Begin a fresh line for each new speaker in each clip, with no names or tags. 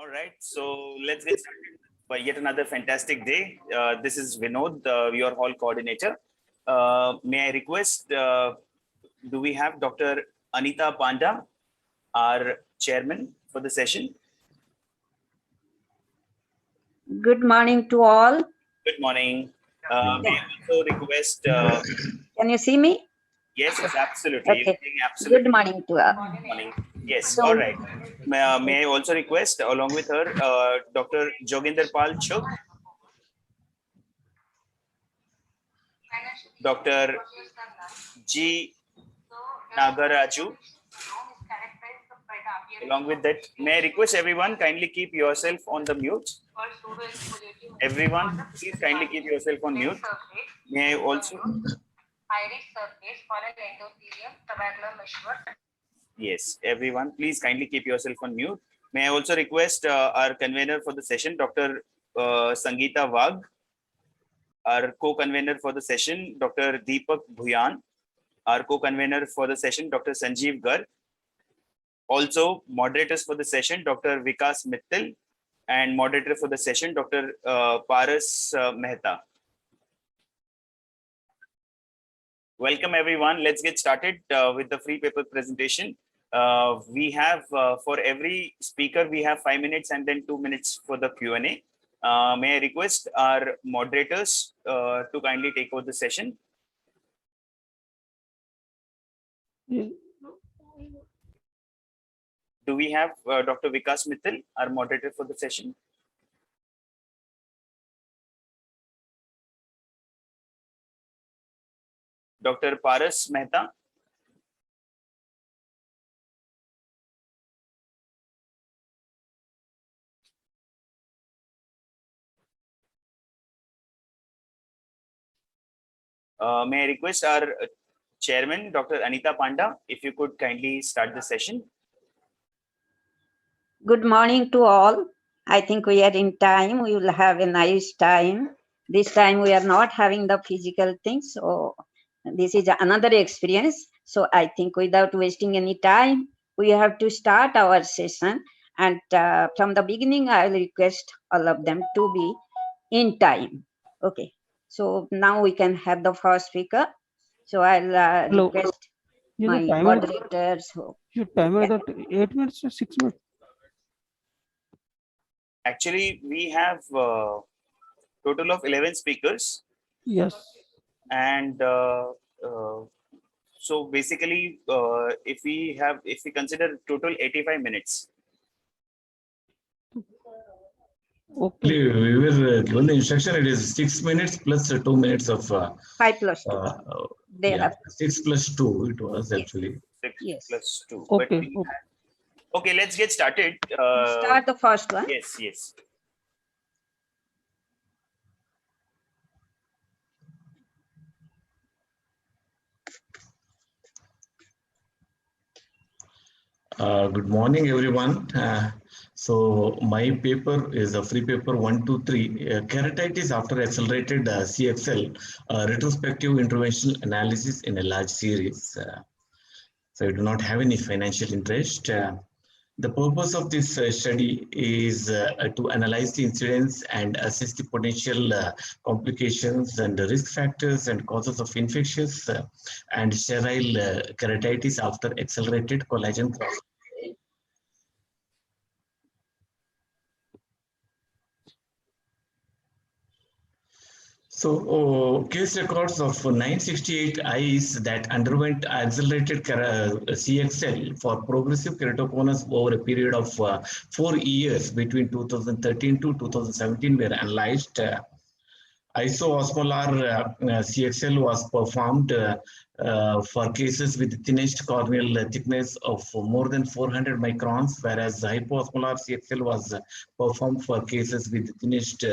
All right, so let's get started for yet another fantastic day. This is Vinod, your hall coordinator. May I request, do we have Dr. Anita Panda, our chairman for the session?
Good morning to all.
Good morning. May I also request...
Can you see me?
Yes, absolutely.
Okay.
Absolutely.
Good morning to all.
Good morning. Yes,
So-
all right. May I also request, along with her, Dr. Joginder Pal Chuk, Dr. G. Nagaraju. Along with that, may I request everyone kindly keep yourself on the mute. Everyone, please kindly keep yourself on mute. May I also...
Iris surface for an endothelium tabercular measure.
Yes, everyone, please kindly keep yourself on mute. May I also request our convener for the session, Dr. Sangeeta Wagh, our co-convener for the session, Dr. Deepak Bhuyan, our co-convener for the session, Dr. Sanjeev Garg. Also, moderators for the session, Dr. Vikas Mittal, and moderator for the session, Dr. Paras Mehta. Welcome everyone. Let's get started with the free paper presentation. We have for every speaker, we have 5 minutes and then 2 minutes for the Q&A. May I request our moderators to kindly take over the session? Do we have Dr. Vikas Mittal, our moderator for the session? Dr. Paras Mehta? May I request our chairman, Dr. Anita Panda, if you could kindly start the session.
Good morning to all. I think we are in time. We will have a nice time. This time we are not having the physical things. So this is another experience. So I think without wasting any time, we have to start our session. And from the beginning, I will request all of them to be in time. Okay. So now we can have the first speaker. So I'll request my moderators.
Your timer that 8 minutes or 6 minutes?
Actually, we have total of 11 speakers.
Yes.
And so basically, if we consider total 85 minutes.
Okay.
We were given the instruction, it is 6 minutes plus 2 minutes of
5 plus 2. They
yeah,
have
6 plus 2 it was actually.
6
Yes.
plus 2.
Okay.
Okay, let's get started.
Start the first one.
Yes, yes.
Good morning, everyone. So my paper is a free paper 123, keratitis after accelerated CXL, retrospective interventional analysis in a large series. So I do not have any financial interest. The purpose of this study is to analyze the incidence and assess the potential complications and the risk factors and causes of infectious and sterile keratitis after accelerated collagen cross. So, case records of 968 eyes that underwent accelerated CXL for progressive keratoconus over a period of 4 years between 2013 to 2017 were analyzed. Isoosmolar CXL was performed for cases with thinnest corneal thickness of more than 400 microns, whereas hypoosmolar CXL was performed for cases with thinnest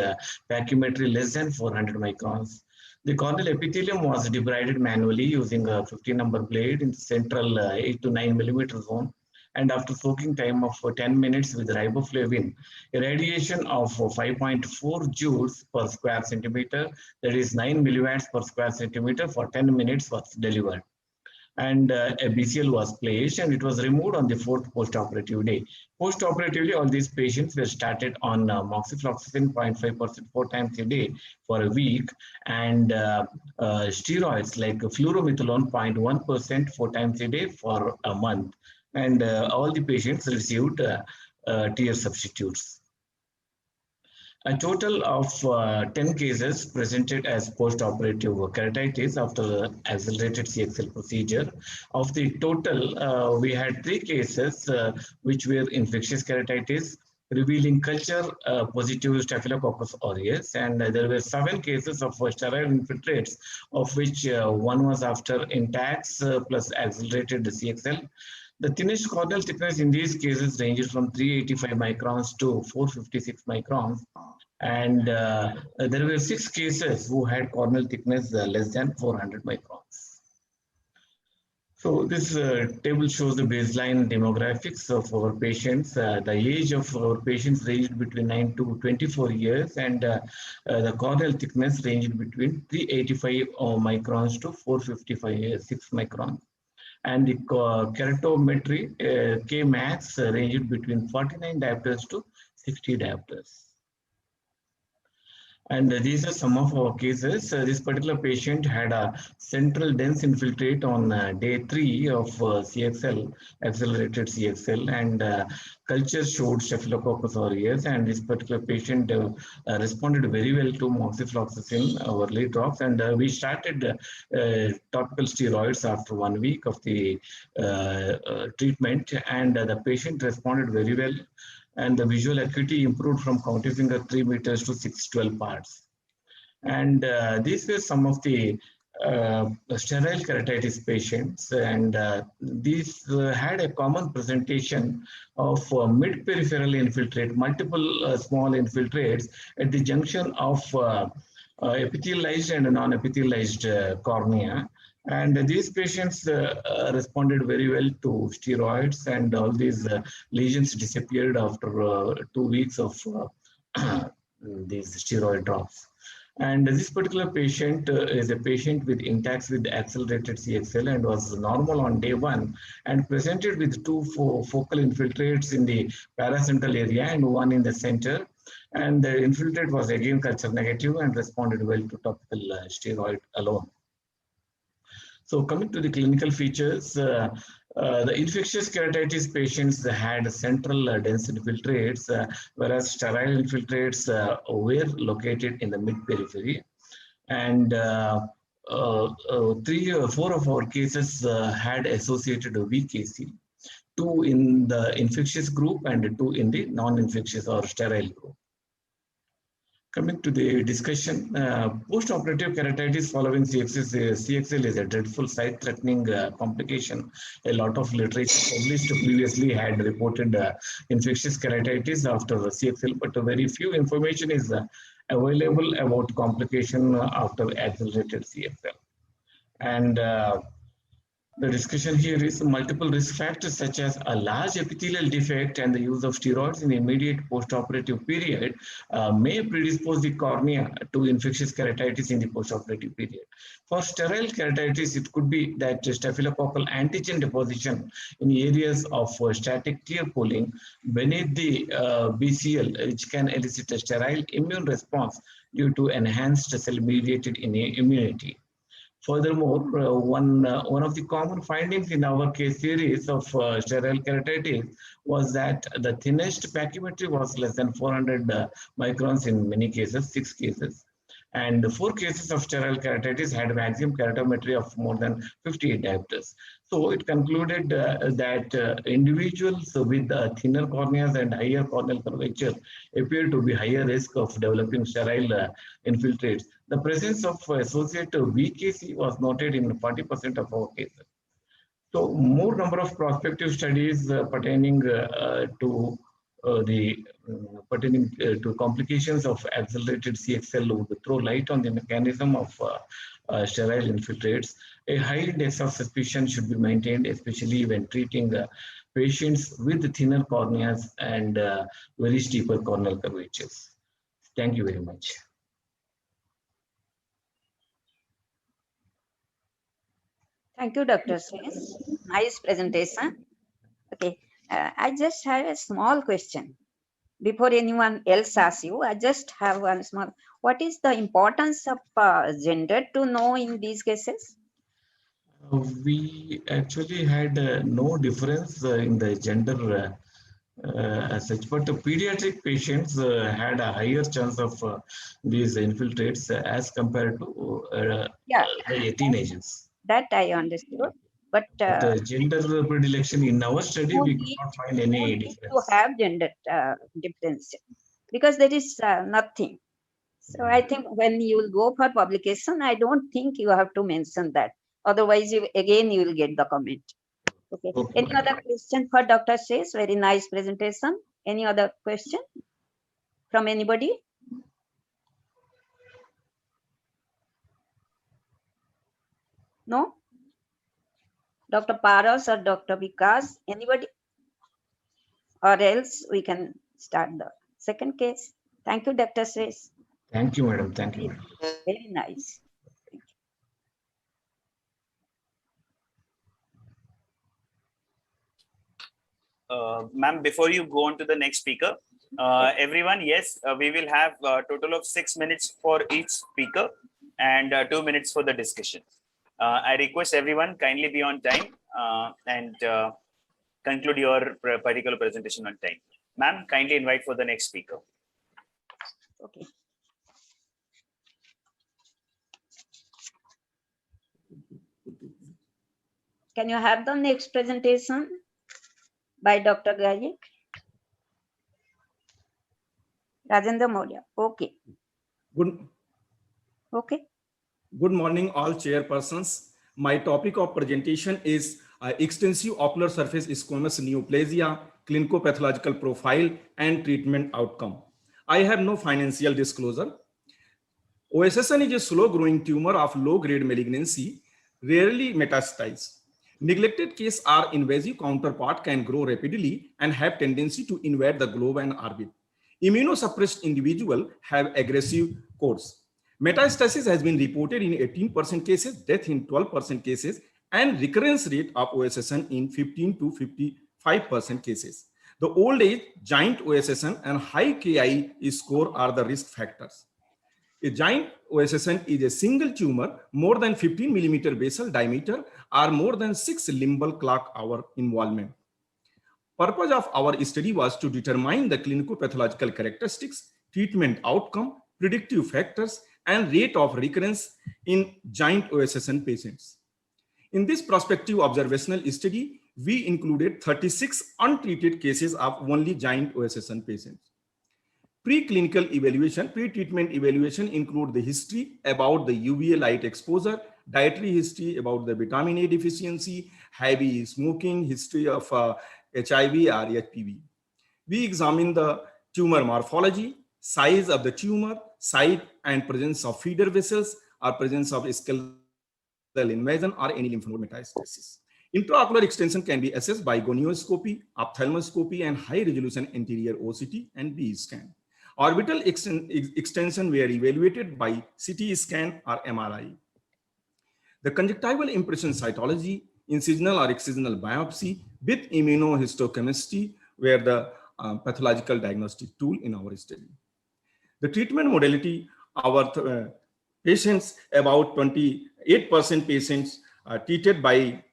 pachymetry less than 400 microns. The corneal epithelium was debrided manually using a 50-number blade in the central 8 to 9 millimeter zone. And after soaking time of 10 minutes with riboflavin, a radiation of 5.4 joules per square centimeter, that is 9 milliwatts per square centimeter for 10 minutes was delivered. and a BCL was placed, and it was removed on the 4th post-operative day. Post-operatively, all these patients were started on moxifloxacin 0.5% 4 times a day for a week, and steroids like fluorometholone 0.1% 4 times a day for a month. And all the patients received tear substitutes. A total of 10 cases presented as post-operative keratitis after the accelerated CXL procedure. Of the total, we had 3 cases which were infectious keratitis, revealing culture positive Staphylococcus aureus, and there were 7 cases of sterile infiltrates, of which 1 was after Intacs plus accelerated CXL. The thinnest corneal thickness in these cases ranges from 385 microns to 456 microns. And there were 6 cases who had corneal thickness less than 400 microns. So this table shows the baseline demographics of our patients. The age of our patients ranged between 9 to 24 years, and the corneal thickness ranged between 385 microns to 456 microns. And the keratometry Kmax ranged between 49 diopters to 60 diopters. And these are some of our cases. This particular patient had a central dense infiltrate on day 3 of CXL, accelerated CXL, and culture showed Staphylococcus aureus. And this particular patient responded very well to moxifloxacin, our lead drops, and we started topical steroids after 1 week of the treatment, and the patient responded very well. And the visual acuity improved from counting finger 3 meters to 612 parts. And these were some of the sterile keratitis patients, and these had a common presentation of mid-peripheral infiltrate, multiple small infiltrates at the junction of epithelialized and non-epithelialized cornea. And these patients responded very well to steroids, and all these lesions disappeared after 2 weeks of these steroid drops. And this particular patient is a patient with Intacs with accelerated CXL and was normal on day 1 and presented with 2 focal infiltrates in the paracentral area and 1 in the center. And the infiltrate was again culture negative and responded well to topical steroid alone. So coming to the clinical features, the infectious keratitis patients had central dense infiltrates, whereas sterile infiltrates were located in the mid-periphery. And 3 or 4 of our cases had associated VKC, 2 in the infectious group and 2 in the non-infectious or sterile group. Coming to the discussion, post-operative keratitis following CXL is a dreadful sight-threatening complication. A lot of literature published previously had reported infectious keratitis after CXL, but very few information is available about complication after accelerated CXL. And the discussion here is multiple risk factors such as a large epithelial defect and the use of steroids in the immediate post-operative period may predispose the cornea to infectious keratitis in the post-operative period. For sterile keratitis, it could be that staphylococcal antigen deposition in areas of static tear pooling beneath the BCL, which can elicit a sterile immune response due to enhanced cell-mediated immunity. Furthermore, one of the common findings in our case series of sterile keratitis was that the thinnest pachymetry was less than 400 microns in many cases, 6 cases. And 4 cases of sterile keratitis had maximum keratometry of more than 58 diopters. So it concluded that individuals with thinner corneas and higher corneal curvature appear to be higher risk of developing sterile infiltrates. The presence of associated VKC was noted in 40% of our cases. So more number of prospective studies pertaining to complications of accelerated CXL would throw light on the mechanism of sterile infiltrates. A high index of suspicion should be maintained, especially when treating patients with thinner corneas and very steeper corneal curvatures. Thank you very much.
Thank you, Dr. Sres. Nice presentation. Okay, I just have a small question. Before anyone else asks you, I just have one small. What is the importance of gender to know in these cases?
We actually had no difference in the gender as such, but the pediatric patients had a higher chance of these infiltrates as compared to
Yeah,
the teenagers.
that I understood. But
But gender predilection in our study,
no
we could
need,
not find
no
any
need to
difference.
have gender difference because there is nothing. So I think when you will go for publication, I don't think you have to mention that. Otherwise, you will get the comment. Okay.
Okay,
Any
madam.
other question for Dr. Shes? Very nice presentation. Any other question from anybody? No? Dr. Paras or Dr. Vikas? Anybody? Or else we can start the second case. Thank you, Dr. Shes.
Thank you, madam. Thank you, madam.
Very nice.
Ma'am, before you go on to the next speaker, everyone, yes, we will have a total of 6 minutes for each speaker and 2 minutes for the discussion. I request everyone kindly be on time and conclude your particular presentation on time. Ma'am, kindly invite for the next speaker.
Okay. Can you have the next presentation by Dr. Gayek? Rajendra Maurya. Okay.
Good,
Okay.
good morning, all chairpersons. My topic of presentation is extensive ocular surface squamous neoplasia, clinicopathological profile, and treatment outcome. I have no financial disclosure. OSSN is a slow-growing tumor of low-grade malignancy, rarely metastasized. Neglected case are invasive counterpart can grow rapidly and have tendency to invade the globe and orbit. Immunosuppressed individual have aggressive course. Metastasis has been reported in 18% cases, death in 12% cases, and recurrence rate of OSSN in 15 to 55% cases. The old age, giant OSSN, and high KI score are the risk factors. A giant OSSN is a single tumor more than 15 millimeter basal diameter or more than 6 limbal clock hour involvement. Purpose of our study was to determine the clinical pathological characteristics, treatment outcome, predictive factors, and rate of recurrence in giant OSSN patients. In this prospective observational study, we included 36 untreated cases of only giant OSSN patients. Preclinical evaluation, pre-treatment evaluation include the history about the UVA light exposure, dietary history about the vitamin A deficiency, heavy smoking, history of HIV or HPV. We examine the tumor morphology, size of the tumor, site and presence of feeder vessels, or presence of skeletal invasion or any lymph node metastasis. Intraocular extension can be assessed by gonioscopy, ophthalmoscopy, and high-resolution anterior OCT and B scan. Orbital extension were evaluated by CT scan or MRI. The conjunctival impression cytology, incisional or excisional biopsy with immunohistochemistry were the pathological diagnostic tool in our study. The treatment modality, our patients, about 28% patients treated by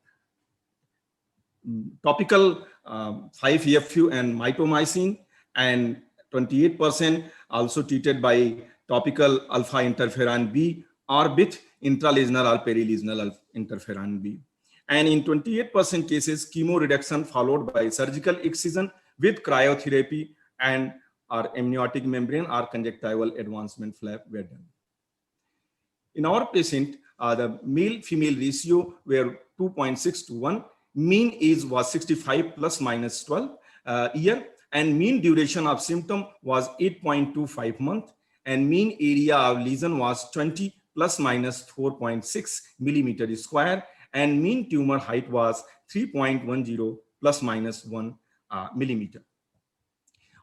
topical 5-FU and mitomycin, and 28% also treated by topical alpha interferon B or with intralesional or perilesional interferon B. And in 28% cases, chemo reduction followed by surgical excision with cryotherapy and or amniotic membrane or conjunctival advancement flap were done. In our patient, the male-female ratio were 2.6 to 1. Mean age was 65 plus minus 12 year, and mean duration of symptom was 8.25 months, and mean area of lesion was 20 plus minus 4.6 millimeter square, and mean tumor height was 3.10 plus minus 1 millimeter.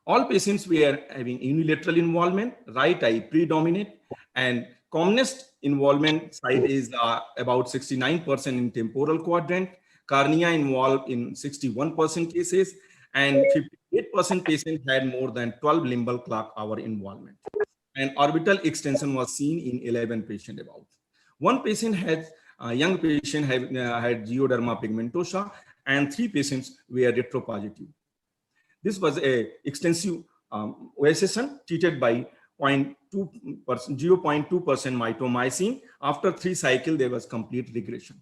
All patients were having unilateral involvement, right eye predominant, and Commonest involvement site is about 69% in temporal quadrant, cornea involved in 61% cases, and 58% patients had more than 12 limbal clock hour involvement. And orbital extension was seen in 11 patients about. One patient had, a young patient had geoderma pigmentosa, and 3 patients were retropositive. This was a extensive OSSN treated by 0.2% mitomycin. After 3 cycles, there was complete regression.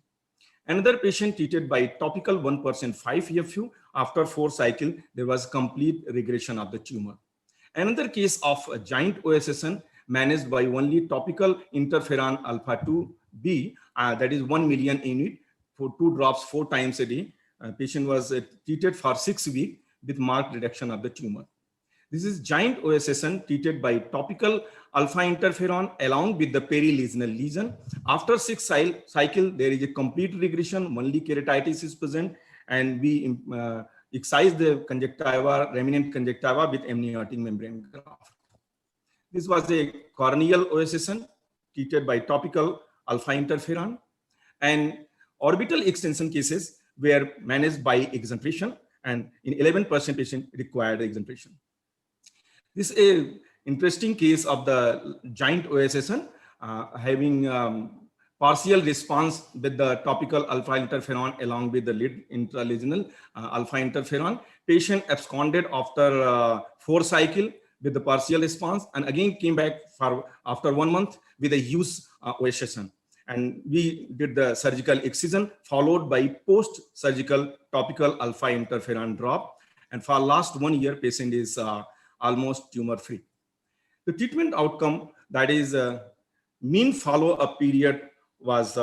Another patient treated by topical 1% 5-FU. After 4 cycles, there was complete regression of the tumor. Another case of a giant OSSN managed by only topical interferon alpha 2b, that is 1 million unit for 2 drops 4 times a day. Patient was treated for 6 weeks with marked reduction of the tumor. This is giant OSSN treated by topical alpha interferon along with the perilesional lesion. After 6 cycle, there is a complete regression, only keratitis is present, and we excise the conjunctiva, remnant conjunctiva with amniotic membrane graft. This was a corneal OSSN treated by topical alpha interferon, and orbital extension cases were managed by exenteration, and in 11% patients required exenteration. This is an interesting case of the giant OSSN having partial response with the topical alpha interferon along with the lead intralesional alpha interferon. Patient absconded after 4 cycles with the partial response, and again came back for after 1 month with a huge OSSN. And we did the surgical excision followed by post-surgical topical alpha interferon drop. And for last 1 year, patient is almost tumor-free. The treatment outcome, that is mean follow-up period, was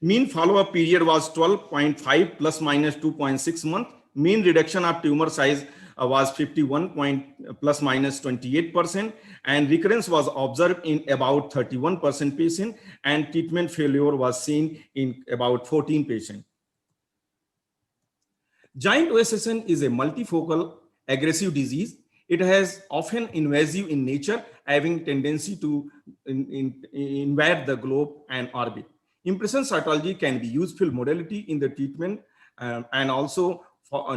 mean follow-up period was 12.5 plus minus 2.6 months. Mean reduction of tumor size was 51 plus minus 28%, and recurrence was observed in about 31% patient, and treatment failure was seen in about 14 patients. Giant OSSN is a multifocal aggressive disease. It has often invasive in nature, having tendency to invade the globe and orbit. Impression cytology can be useful modality in the treatment and also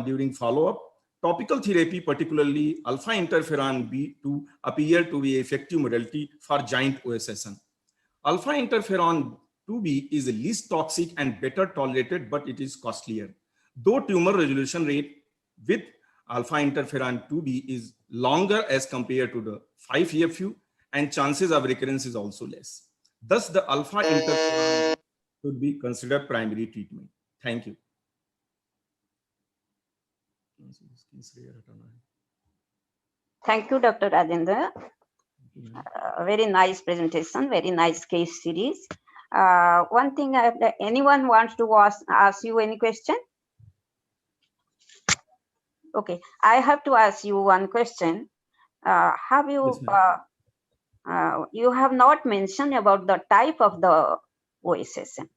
during follow-up. Topical therapy, particularly alpha interferon B2, appear to be effective modality for giant OSSN. Alpha interferon 2B is the least toxic and better tolerated, but it is costlier. Though tumor resolution rate with alpha interferon 2B is longer as compared to the 5-FU, and chances of recurrence is also less. Thus, the alpha interferon should be considered primary treatment. Thank you.
Thank you, Dr. Rajendra. Very nice presentation, very nice case series. One thing, anyone wants to ask you any question? Okay, I have to ask you one question. Have you, you have not mentioned about the type of the OSSN?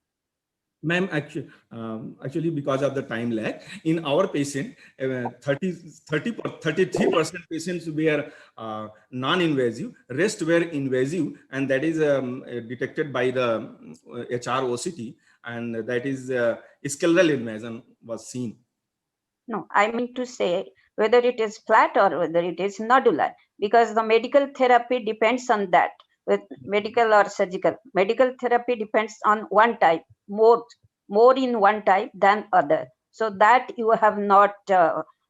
Ma'am, actually, because of the time lag, in our patient, 33% patients were non-invasive, rest were invasive, and that is detected by the HROCT, and that is scleral invasion was seen.
No, I mean to say whether it is flat or whether it is nodular, because the medical therapy depends on that. With medical or surgical, medical therapy depends on one type, more in one type than other. So that you have not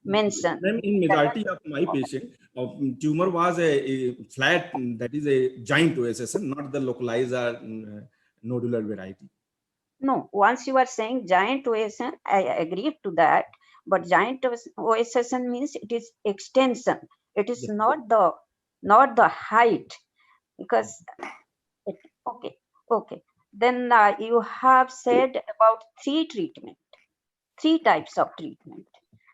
mentioned.
In majority of my patient, tumor was a flat, that is a giant OSSN, not the localized or nodular variety.
No, once you are saying giant OSSN, I agree to that. But giant OSSN means it is extension. It is not the height. Because okay. Then you have said about 3 types of treatment,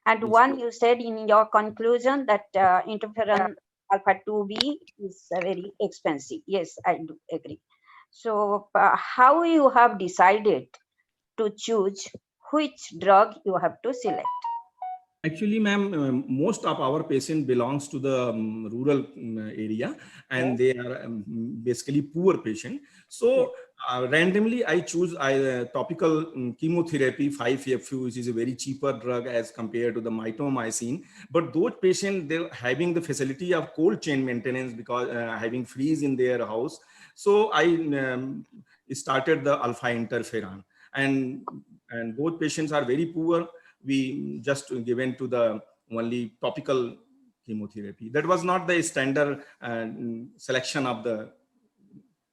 and one you said in your conclusion that interferon alpha 2B is very expensive. Yes, I do agree. So how you have decided to choose which drug you have to select?
Actually, ma'am, most of our patient belongs to the rural area, and they are basically poor patient. So randomly, I choose topical chemotherapy 5-FU, which is a very cheaper drug as compared to the mitomycin. But those patients, they're having the facility of cold chain maintenance because having freeze in their house. So I started the alpha interferon, and both patients are very poor. We just given to the only topical chemotherapy. That was not the standard selection of the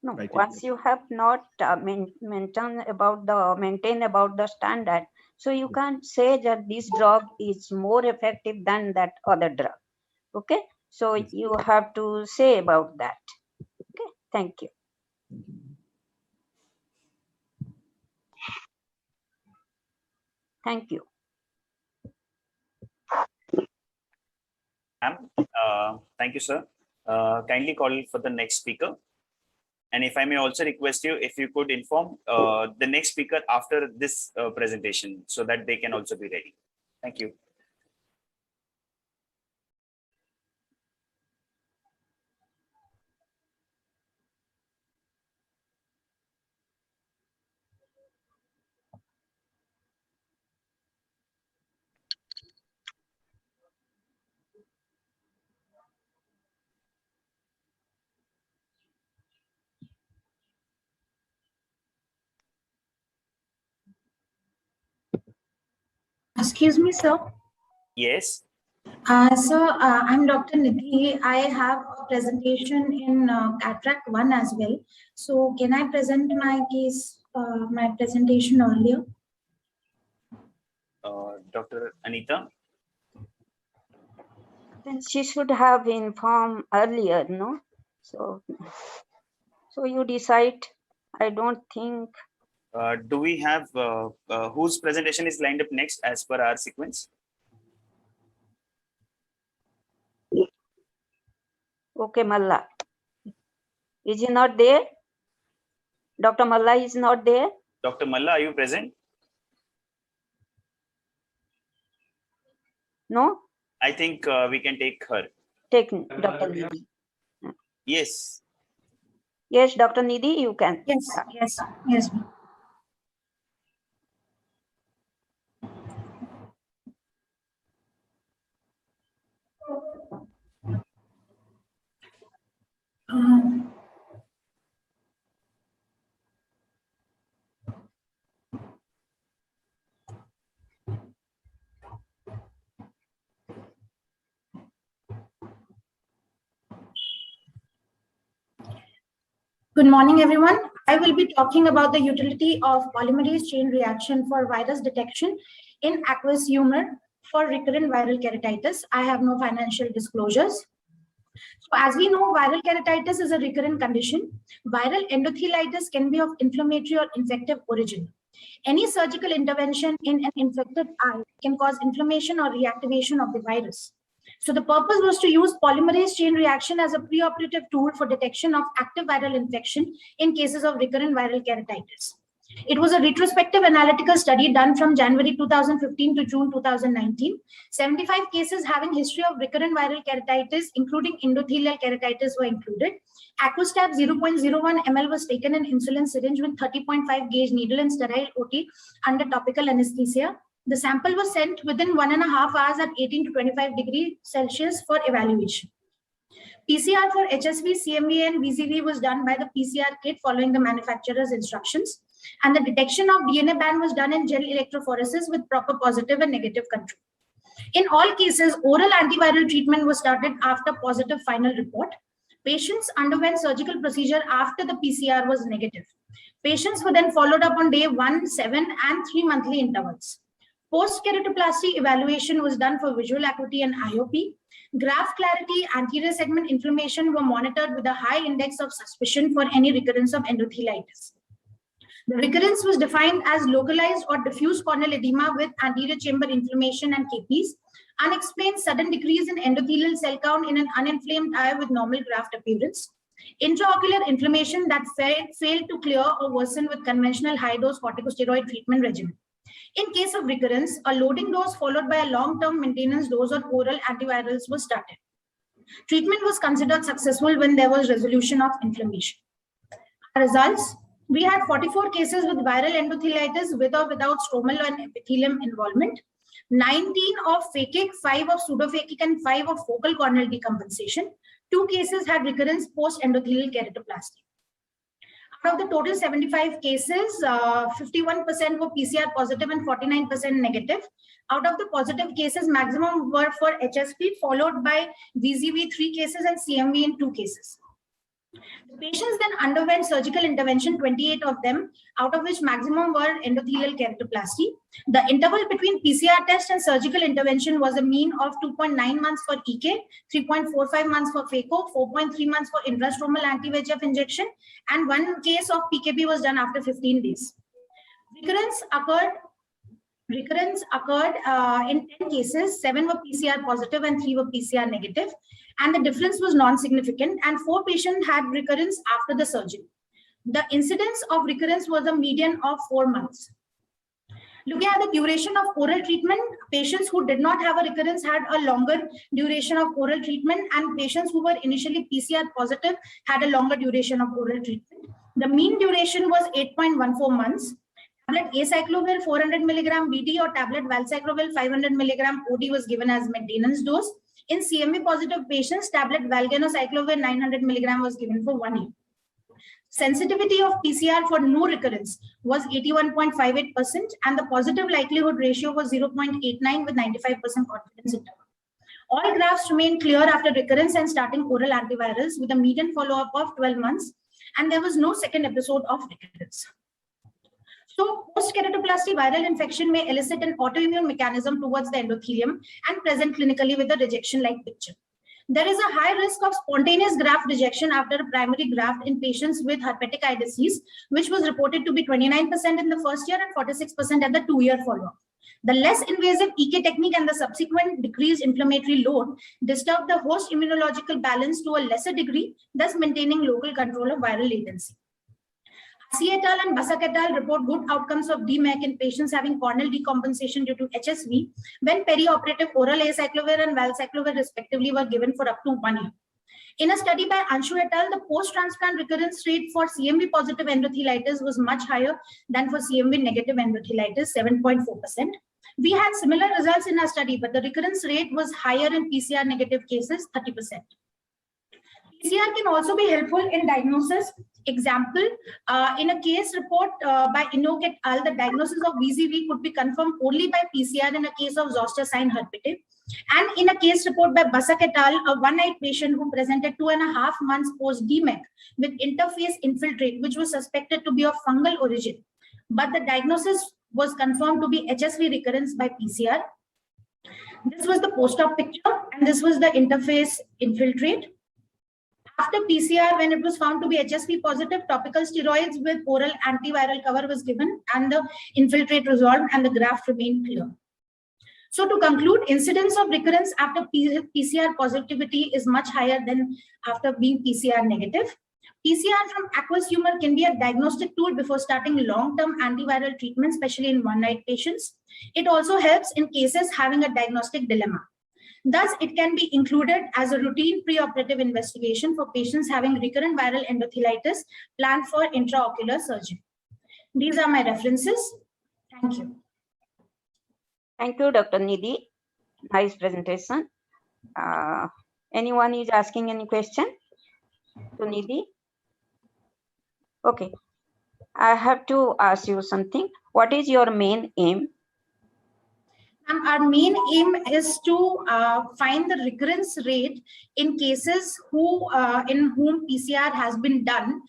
No,
criteria.
once you have not maintained about the standard, so you can't say that this drug is more effective than that other drug. Okay, so
Yes.
you have to say about that. Okay, thank you. Thank you.
Ma'am, thank you, sir. Kindly call for the next speaker. And if I may also request you, if you could inform the next speaker after this presentation so that they can also be ready. Thank you.
Excuse me, sir.
Yes.
I'm Dr. Nidhi. I have a presentation in Cataract 1 as well. So can I present my case, my presentation earlier?
Dr. Anita.
Then she should have informed earlier, no? So you decide. I don't think.
Do we have whose presentation is lined up next as per our sequence?
Okay, Malla. Is he not there? Dr. Malla is not there?
Dr. Malla, are you present?
No?
I think we can take her.
Take Dr. Nidhi.
Yes.
Yes, Dr. Nidhi, you can.
Yes. Good morning, everyone. I will be talking about the utility of polymerase chain reaction for virus detection in aqueous humor for recurrent viral keratitis. I have no financial disclosures. So as we know, viral keratitis is a recurrent condition. Viral endotheliitis can be of inflammatory or infective origin. Any surgical intervention in an infected eye can cause inflammation or reactivation of the virus. So the purpose was to use polymerase chain reaction as a preoperative tool for detection of active viral infection in cases of recurrent viral keratitis. It was a retrospective analytical study done from January 2015 to June 2019. 75 cases having history of recurrent viral keratitis, including endothelial keratitis, were included. Aquastab 0.01 ml was taken in insulin syringe with 30.5 gauge needle and sterile OT under topical anesthesia. The sample was sent within 1.5 hours at 18 to 25 degrees Celsius for evaluation. PCR for HSV, CMV, and VZV was done by the PCR kit following the manufacturer's instructions. And the detection of DNA band was done in gel electrophoresis with proper positive and negative control. In all cases, oral antiviral treatment was started after positive final report. Patients underwent surgical procedure after the PCR was negative. Patients were then followed up on day 1, 7, and 3 monthly intervals. Post-keratoplasty evaluation was done for visual acuity and IOP. Graph clarity, anterior segment inflammation were monitored with a high index of suspicion for any recurrence of endotheliitis. The recurrence was defined as localized or diffuse corneal edema with anterior chamber inflammation and KPs, unexplained sudden decrease in endothelial cell count in an uninflamed eye with normal graft appearance, intraocular inflammation that failed to clear or worsen with conventional high-dose corticosteroid treatment regimen. In case of recurrence, a loading dose followed by a long-term maintenance dose or oral antivirals was started. Treatment was considered successful when there was resolution of inflammation. Results: we had 44 cases with viral endotheliitis with or without stromal and epithelium involvement, 19 of phakic, 5 of pseudophakic, and 5 of focal corneal decompensation. 2 cases had recurrence post-endothelial keratoplasty. Out of the total 75 cases, 51% were PCR positive and 49% negative. Out of the positive cases, maximum were for HSP, followed by VZV 3 cases and CMV in 2 cases. The patients then underwent surgical intervention, 28 of them, out of which maximum were endothelial keratoplasty. The interval between PCR test and surgical intervention was a mean of 2.9 months for EK, 3.45 months for phaco, 4.3 months for intrastromal anti-VEGF injection, and 1 case of PKB was done after 15 days. Recurrence occurred in 10 cases, 7 were PCR positive and 3 were PCR negative, and the difference was non-significant, and 4 patients had recurrence after the surgery. The incidence of recurrence was a median of 4 months. Looking at the duration of oral treatment, patients who did not have a recurrence had a longer duration of oral treatment, and patients who were initially PCR positive had a longer duration of oral treatment. The mean duration was 8.14 months. Tablet acyclovir 400 mg BD or tablet valcyclovir 500 mg OD was given as maintenance dose. In CMV positive patients, tablet valganocyclovir 900 mg was given for 1 year. Sensitivity of PCR for no recurrence was 81.58%, and the positive likelihood ratio was 0.89 with 95% confidence interval. All graphs remained clear after recurrence and starting oral antivirals with a median follow-up of 12 months, and there was no second episode of recurrence. So, post-keratoplasty viral infection may elicit an autoimmune mechanism towards the endothelium and present clinically with a rejection-like picture. There is a high risk of spontaneous graft rejection after a primary graft in patients with herpetic eye disease, which was reported to be 29% in the first year and 46% at the 2-year follow-up. The less invasive EK technique and the subsequent decreased inflammatory load disturb the host immunological balance to a lesser degree, thus maintaining local control of viral latency. Asi et al. And Basak et al. Report good outcomes of DMEC in patients having corneal decompensation due to HSV when perioperative oral acyclovir and valcyclovir respectively were given for up to 1 year. In a study by Anshu et al., the post-transplant recurrence rate for CMV positive endotheliitis was much higher than for CMV negative endotheliitis, 7.4%. We had similar results in our study, but the recurrence rate was higher in PCR negative cases, 30%. PCR can also be helpful in diagnosis. Example, in a case report by Enoch et al., the diagnosis of VZV could be confirmed only by PCR in a case of zoster sign herpetic. And in a case report by Basak et al., a one-eyed patient who presented 2.5 months post-DMEC with interface infiltrate, which was suspected to be of fungal origin. But the diagnosis was confirmed to be HSV recurrence by PCR. This was the post-op picture, and this was the interface infiltrate. After PCR, when it was found to be HSV positive, topical steroids with oral antiviral cover was given, and the infiltrate resolved, and the graft remained clear. So to conclude, incidence of recurrence after PCR positivity is much higher than after being PCR negative. PCR from aqueous humor can be a diagnostic tool before starting long-term antiviral treatment, especially in one-eyed patients. It also helps in cases having a diagnostic dilemma. Thus, it can be included as a routine preoperative investigation for patients having recurrent viral endotheliitis planned for intraocular surgery. These are my references. Thank you.
Thank you, Dr. Nidhi. Nice presentation. Anyone is asking any question to Nidhi? Okay. I have to ask you something. What is your main aim?
Our main aim is to find the recurrence rate in cases in whom PCR has been done,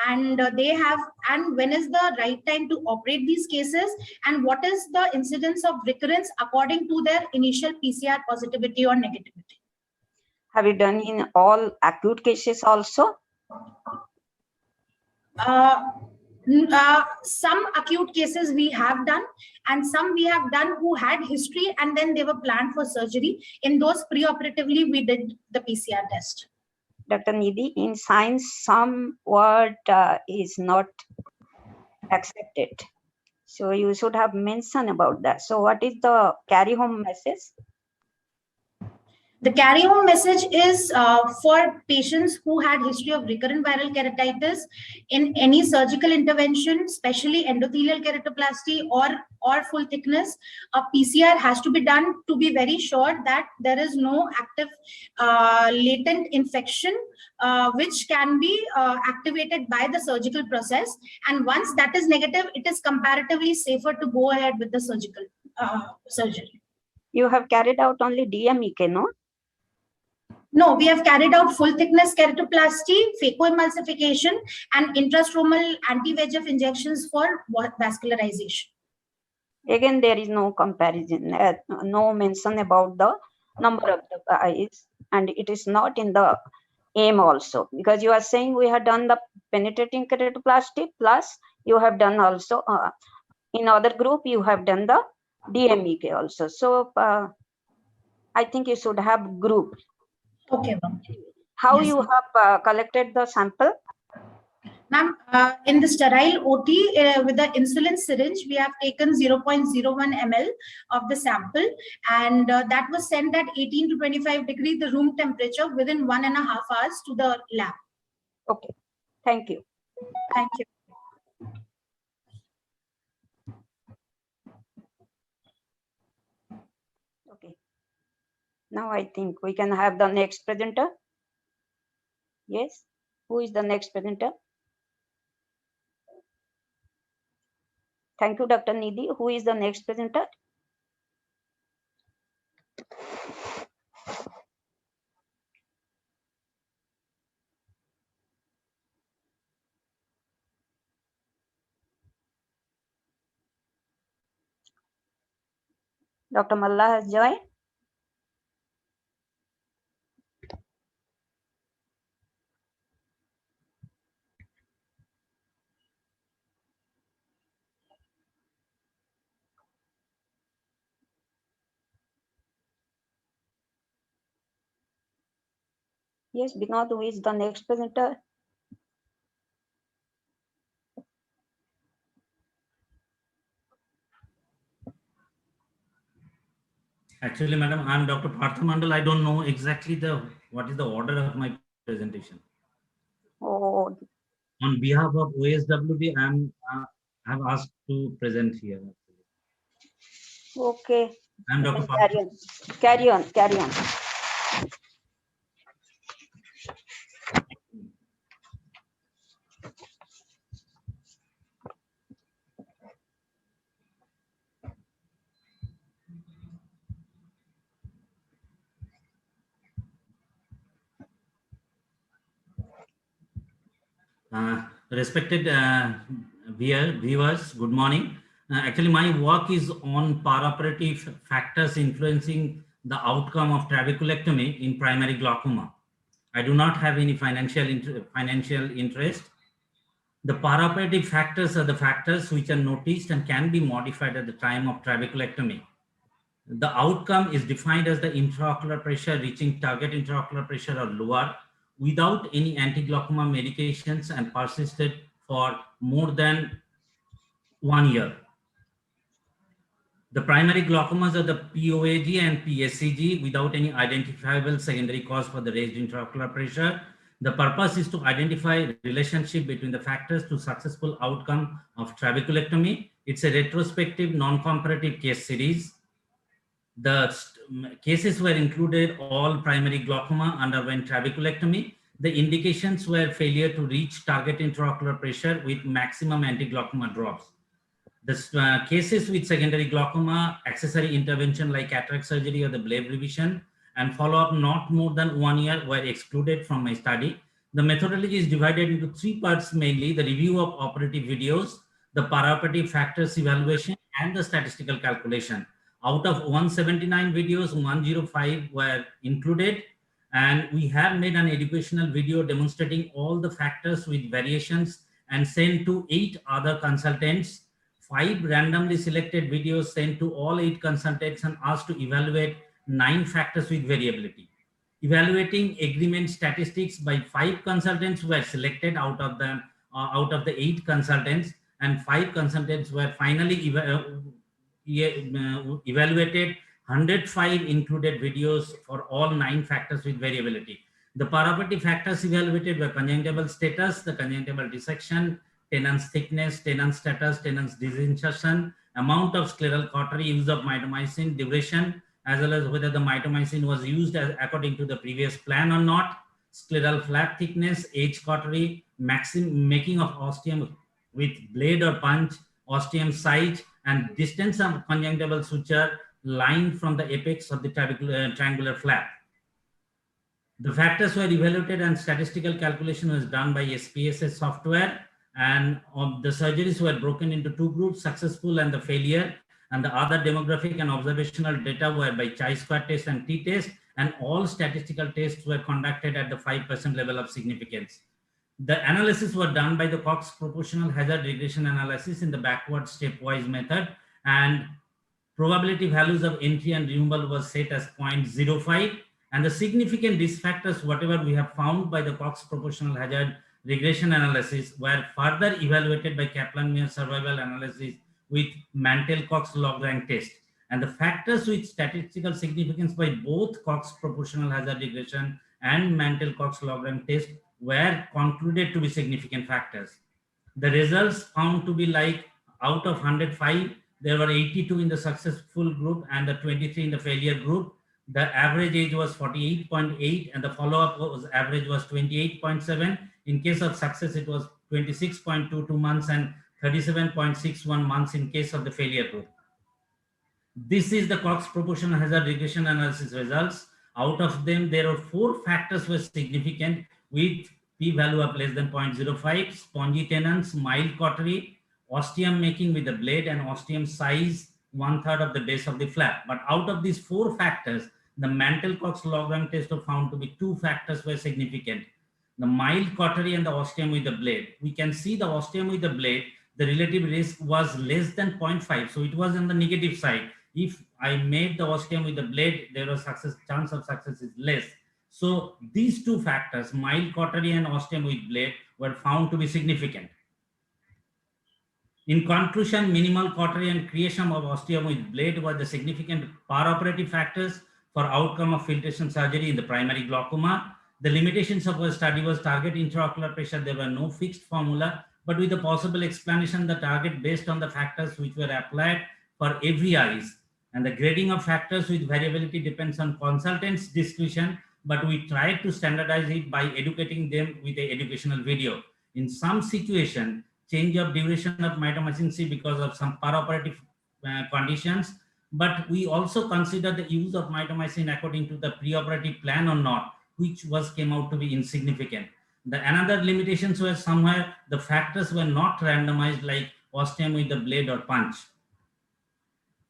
and when is the right time to operate these cases, and what is the incidence of recurrence according to their initial PCR positivity or negativity.
Have you done in all acute cases also?
Some acute cases we have done, and some we have done who had history and then they were planned for surgery. In those preoperatively, we did the PCR test.
Dr. Nidhi, in science, some word is not accepted. So you should have mentioned about that. So what is the carry home message?
The carry home message is for patients who had history of recurrent viral keratitis in any surgical intervention, especially endothelial keratoplasty or full thickness. A PCR has to be done to be very sure that there is no active latent infection which can be activated by the surgical process. And once that is negative, it is comparatively safer to go ahead with the surgical surgery.
You have carried out only DMEK, no?
No, we have carried out full thickness keratoplasty, phacoemulsification, and intrastromal anti-VEGF injections for vascularization.
Again, there is no comparison, no mention about the number of the eyes, and it is not in the aim also, because you are saying we have done the penetrating keratoplasty, plus you have done also, in other group, you have done the DMEK also. So I think you should have group.
Okay, ma'am.
How
Yes,
you
ma'am.
have collected the sample?
Ma'am, in the sterile OT with the insulin syringe, we have taken 0.01 ml of the sample, and that was sent at 18 to 25 degrees, the room temperature, within 1.5 hours to the lab.
Okay, thank you.
Thank you.
Okay. Now I think we can have the next presenter. Yes, who is the next presenter? Thank you, Dr. Nidhi. Who is the next presenter? Dr. Malla has joined. Yes, Vinod, who is the next presenter?
Actually, madam, I'm Dr. Partha Mandal. I don't know exactly what is the order of my presentation.
Oh,
On behalf of OSWB, I've asked to present here.
okay.
I'm Dr.
Carry
Partha.
on. Carry on. Carry on.
Respected viewers, good morning. Actually, my work is on paraoperative factors influencing the outcome of trabeculectomy in primary glaucoma. I do not have any financial interest. The paraoperative factors are the factors which are noticed and can be modified at the time of trabeculectomy. The outcome is defined as the intraocular pressure reaching target intraocular pressure or lower without any anti-glaucoma medications and persisted for more than 1 year. The primary glaucomas are the POAG and PSCG without any identifiable secondary cause for the raised intraocular pressure. The purpose is to identify relationship between the factors to successful outcome of trabeculectomy. It's a retrospective non-comparative case series. The cases were included all primary glaucoma underwent trabeculectomy. The indications were failure to reach target intraocular pressure with maximum anti-glaucoma drops. The cases with secondary glaucoma, accessory intervention like cataract surgery or the blade revision, and follow-up not more than 1 year were excluded from my study. The methodology is divided into 3 parts mainly: the review of operative videos, the paraoperative factors evaluation, and the statistical calculation. Out of 179 videos, 105 were included, and we have made an educational video demonstrating all the factors with variations and sent to 8 other consultants. 5 randomly selected videos sent to all 8 consultants and asked to evaluate 9 factors with variability. Evaluating agreement statistics by 5 consultants were selected out of the 8 consultants, and 5 consultants were finally evaluated. 105 included videos for all 9 factors with variability. The paraoperative factors evaluated were conjunctival status, the conjunctival dissection, Tennant's thickness, Tennant's status, Tennant's disinsertion, amount of scleral cautery, use of mitomycin, duration, as well as whether the mitomycin was used as according to the previous plan or not, scleral flap thickness, age cautery, making of ostium with blade or punch, ostium size, and distance of conjunctival suture line from the apex of the triangular flap. The factors were evaluated and statistical calculation was done by SPSS software, and the surgeries were broken into 2 groups, successful and the failure, and the other demographic and observational data were by chi-square test and t-test, and all statistical tests were conducted at the 5% level of significance. The analysis were done by the Cox proportional hazard regression analysis in the backward stepwise method, and probability values of entry and removal was set as 0.05, and the significant risk factors, whatever we have found by the Cox proportional hazard regression analysis, were further evaluated by Kaplan-Meier survival analysis with Mantel-Cox log rank test. And the factors with statistical significance by both Cox proportional hazard regression and Mantel-Cox log rank test were concluded to be significant factors. The results found to be like out of 105, there were 82 in the successful group and the 23 in the failure group. The average age was 48.8 and the follow-up was average was 28.7. In case of success, it was 26.22 months and 37.61 months in case of the failure group. This is the Cox proportional hazard regression analysis results. Out of them, there are 4 factors were significant with p-value of less than 0.05, spongy tenons, mild cautery, ostium making with the blade, and ostium size 1/3 of the base of the flap. But out of these 4 factors, the Mantel-Cox log rank test was found to be 2 factors were significant. The mild cautery and the ostium with the blade. We can see the ostium with the blade, the relative risk was less than 0.5. So it was on the negative side. If I made the ostium with the blade, there was chance of success is less. So these 2 factors, mild cautery and ostium with blade, were found to be significant. In conclusion, minimal cautery and creation of ostium with blade were the significant paraoperative factors for outcome of filtration surgery in the primary glaucoma. The limitations of our study was target intraocular pressure. There were no fixed formula, but with a possible explanation, the target based on the factors which were applied for every eyes. And the grading of factors with variability depends on consultant's discretion, but we tried to standardize it by educating them with an educational video. In some situation, change of duration of mitomycin C because of some paraoperative conditions, but we also consider the use of mitomycin according to the preoperative plan or not, which came out to be insignificant. Another limitations were somewhere the factors were not randomized like ostium with the blade or punch.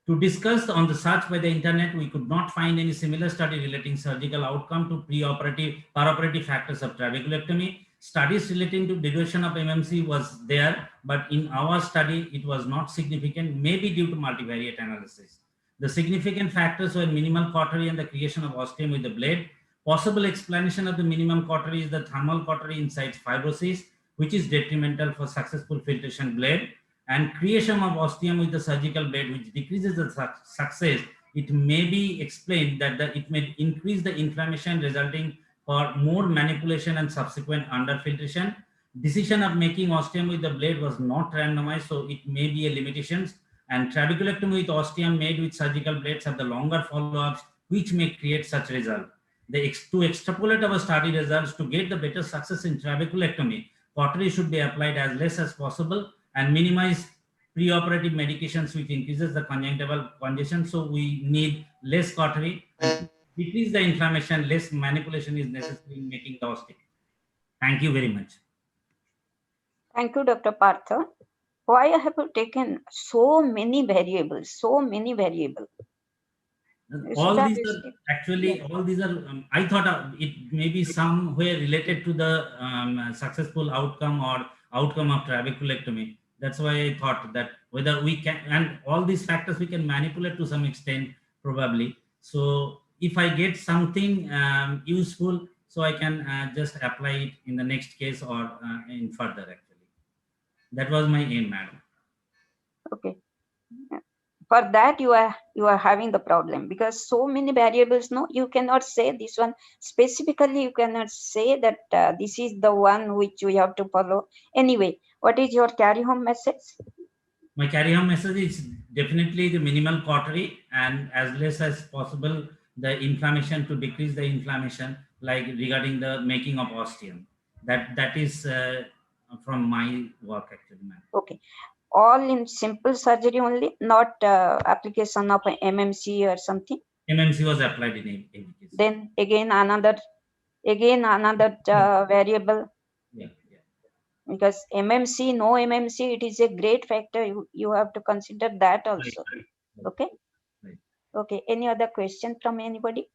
To discuss on the search by the internet, we could not find any similar study relating surgical outcome to paraoperative factors of trabeculectomy. Studies relating to duration of MMC was there, but in our study, it was not significant, maybe due to multivariate analysis. The significant factors were minimal cautery and the creation of ostium with the blade. Possible explanation of the minimum cautery is the thermal cautery incites fibrosis, which is detrimental for successful filtration blade, and creation of ostium with the surgical blade, which decreases the success. It may be explained that it may increase the inflammation resulting for more manipulation and subsequent underfiltration. Decision of making ostium with the blade was not randomized, so it may be a limitation. And trabeculectomy with ostium made with surgical blades have the longer follow-ups, which may create such result. To extrapolate our study results to get the better success in trabeculectomy, cautery should be applied as less as possible and minimize preoperative medications which increases the conjunctival congestion. So we need less cautery. Decrease the inflammation, less manipulation is necessary in making the ostium. Thank you very much.
Thank you, Dr. Partha. Why have you taken so many variables,
All these are actually, all these are, I thought it may be somewhere related to the successful outcome or outcome of trabeculectomy. That's why I thought that whether we can, and all these factors we can manipulate to some extent, probably. So if I get something useful, so I can just apply it in the next case or in further actually. That was my aim, madam.
Okay. For that you are having the problem, because so many variables. No, you cannot say this one specifically. You cannot say that this is the one which we have to follow. Anyway, what is your carry home message?
My carry home message is definitely the minimal cautery and as less as possible the inflammation, to decrease the inflammation, like regarding the making of osteum. That is from my work actually, ma'am.
Okay, all in simple surgery only, not application of MMC or something?
MMC was applied in every case.
Then again another variable.
Yeah.
Because MMC, no MMC, it is a great factor. You have to consider that also.
Right.
Okay.
Right.
Okay. Any other question from anybody?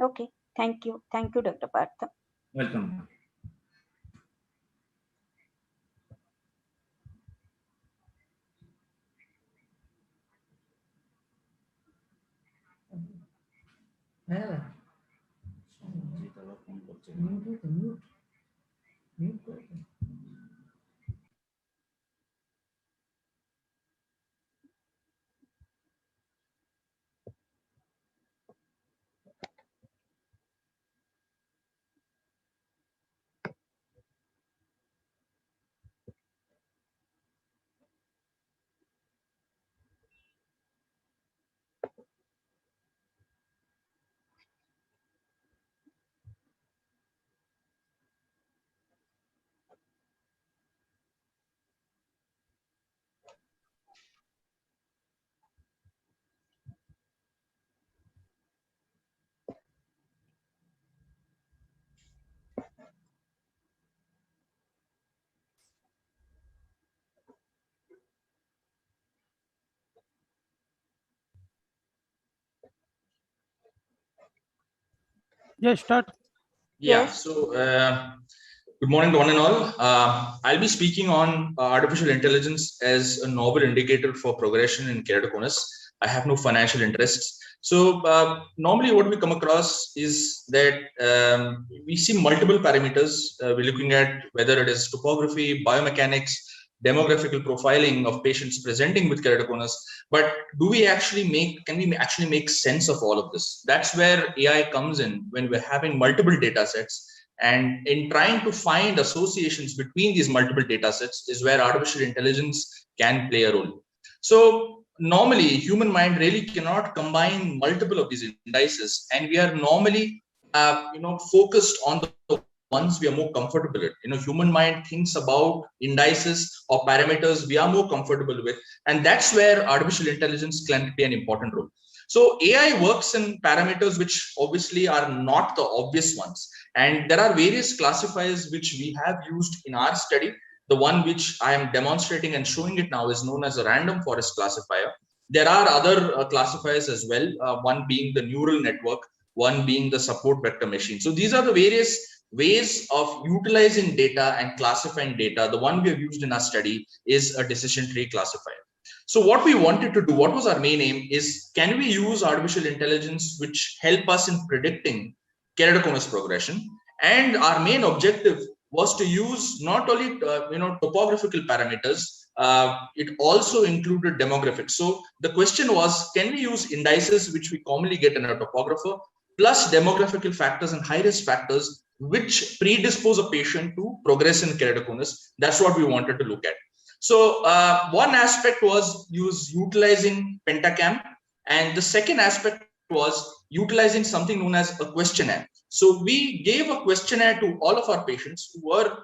Okay. Thank you. Thank you, Dr. Partha.
Welcome.
Yeah, start.
Yeah,
Yes.
so good morning to one and all. I'll be speaking on artificial intelligence as a novel indicator for progression in keratoconus. I have no financial interests. So normally what we come across is that we see multiple parameters. We're looking at whether it is topography, biomechanics, demographical profiling of patients presenting with keratoconus. But can we actually make sense of all of this? That's where AI comes in, when we're having multiple data sets. And in trying to find associations between these multiple data sets is where artificial intelligence can play a role. So normally human mind really cannot combine multiple of these indices, and we are normally focused on the ones we are more comfortable with. Human mind thinks about indices or parameters we are more comfortable with, and that's where artificial intelligence can play an important role. So AI works in parameters which obviously are not the obvious ones, and there are various classifiers which we have used in our study. The one which I am demonstrating and showing it now is known as a random forest classifier. There are other classifiers as well, one being the neural network, one being the support vector machine. So these are the various ways of utilizing data and classifying data. The one we have used in our study is a decision tree classifier. So what we wanted to do, what was our main aim, is can we use artificial intelligence which help us in predicting keratoconus progression? And our main objective was to use not only topographical parameters, it also included demographics. So the question was, can we use indices which we commonly get in a topographer plus demographical factors and high risk factors which predispose a patient to progress in keratoconus? That's what we wanted to look at. So one aspect was utilizing Pentacam, and the second aspect was utilizing something known as a questionnaire. So we gave a questionnaire to all of our patients who were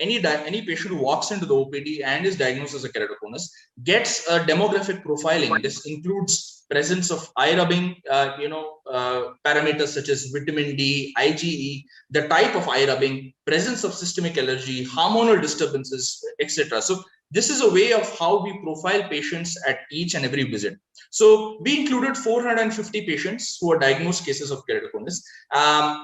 any patient who walks into the OPD and is diagnosed as a keratoconus gets a demographic profiling. This includes presence of eye rubbing, parameters such as vitamin D, IgE, the type of eye rubbing, presence of systemic allergy, hormonal disturbances, etc. So this is a way of how we profile patients at each and every visit. So we included 450 patients who are diagnosed cases of keratoconus. keratoconus.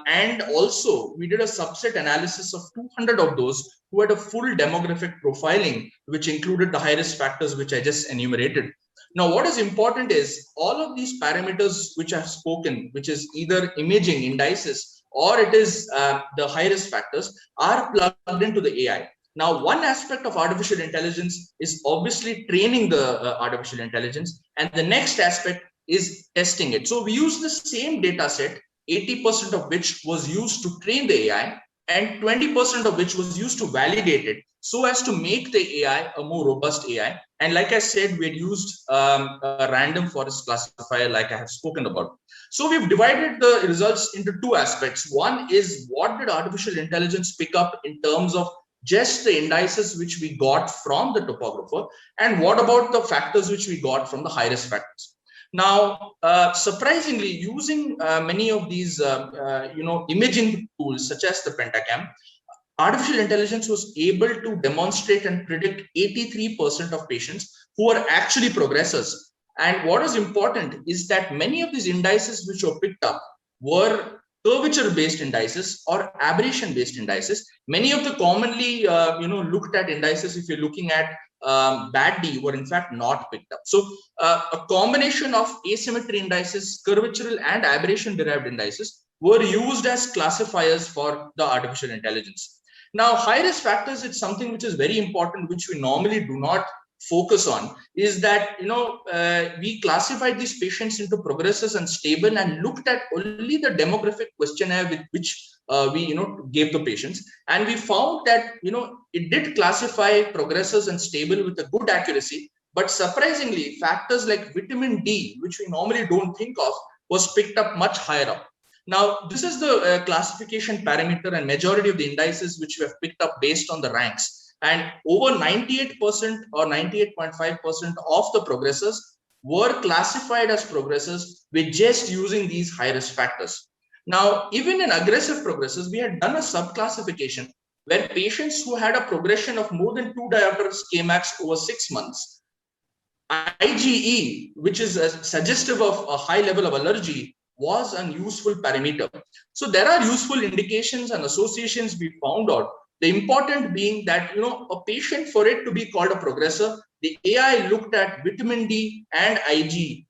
And also we did a subset analysis of 200 of those who had a full demographic profiling, which included the high risk factors, which I just enumerated. Now, what is important is all of these parameters which I've spoken, which is either imaging indices or it is the high risk factors, are plugged into the AI. Now, one aspect of artificial intelligence is obviously training the artificial intelligence, and the next aspect is testing it. So we use the same data set, 80% of which was used to train the AI and 20% of which was used to validate it, so as to make the AI a more robust AI. And like I said, we had used a random forest classifier like I have spoken about. So we've divided the results into two aspects. One is, what did artificial intelligence pick up in terms of just the indices which we got from the topographer, and what about the factors which we got from the high risk factors. Now, surprisingly, using many of these imaging tools such as the Pentacam, artificial intelligence was able to demonstrate and predict 83% of patients who are actually progressors. And what is important is that many of these indices which were picked up were curvature-based indices or aberration-based indices. Many of the commonly looked at indices, if you're looking at BAD-D, were in fact not picked up. So a combination of asymmetry indices, curvatural and aberration-derived indices were used as classifiers for the artificial intelligence. Now, high-risk factors, it's something which is very important, which we normally do not focus on, is that we classified these patients into progressors and stable and looked at only the demographic questionnaire with which we gave the patients, and we found that it did classify progressors and stable with a good accuracy, but surprisingly factors like vitamin D, which we normally don't think of, was picked up much higher up. Now, this is the classification parameter and majority of the indices which we have picked up based on the ranks. And over 98% or 98.5% of the progressors were classified as progressors with just using these high-risk factors. Now, even in aggressive progressors, we had done a subclassification where patients who had a progression of more than 2 diopters Kmax over 6 months, IgE, which is suggestive of a high level of allergy, was an useful parameter. So there are useful indications and associations we found out. The important being that, a patient, for it to be called a progressor, the AI looked at vitamin D and IgE.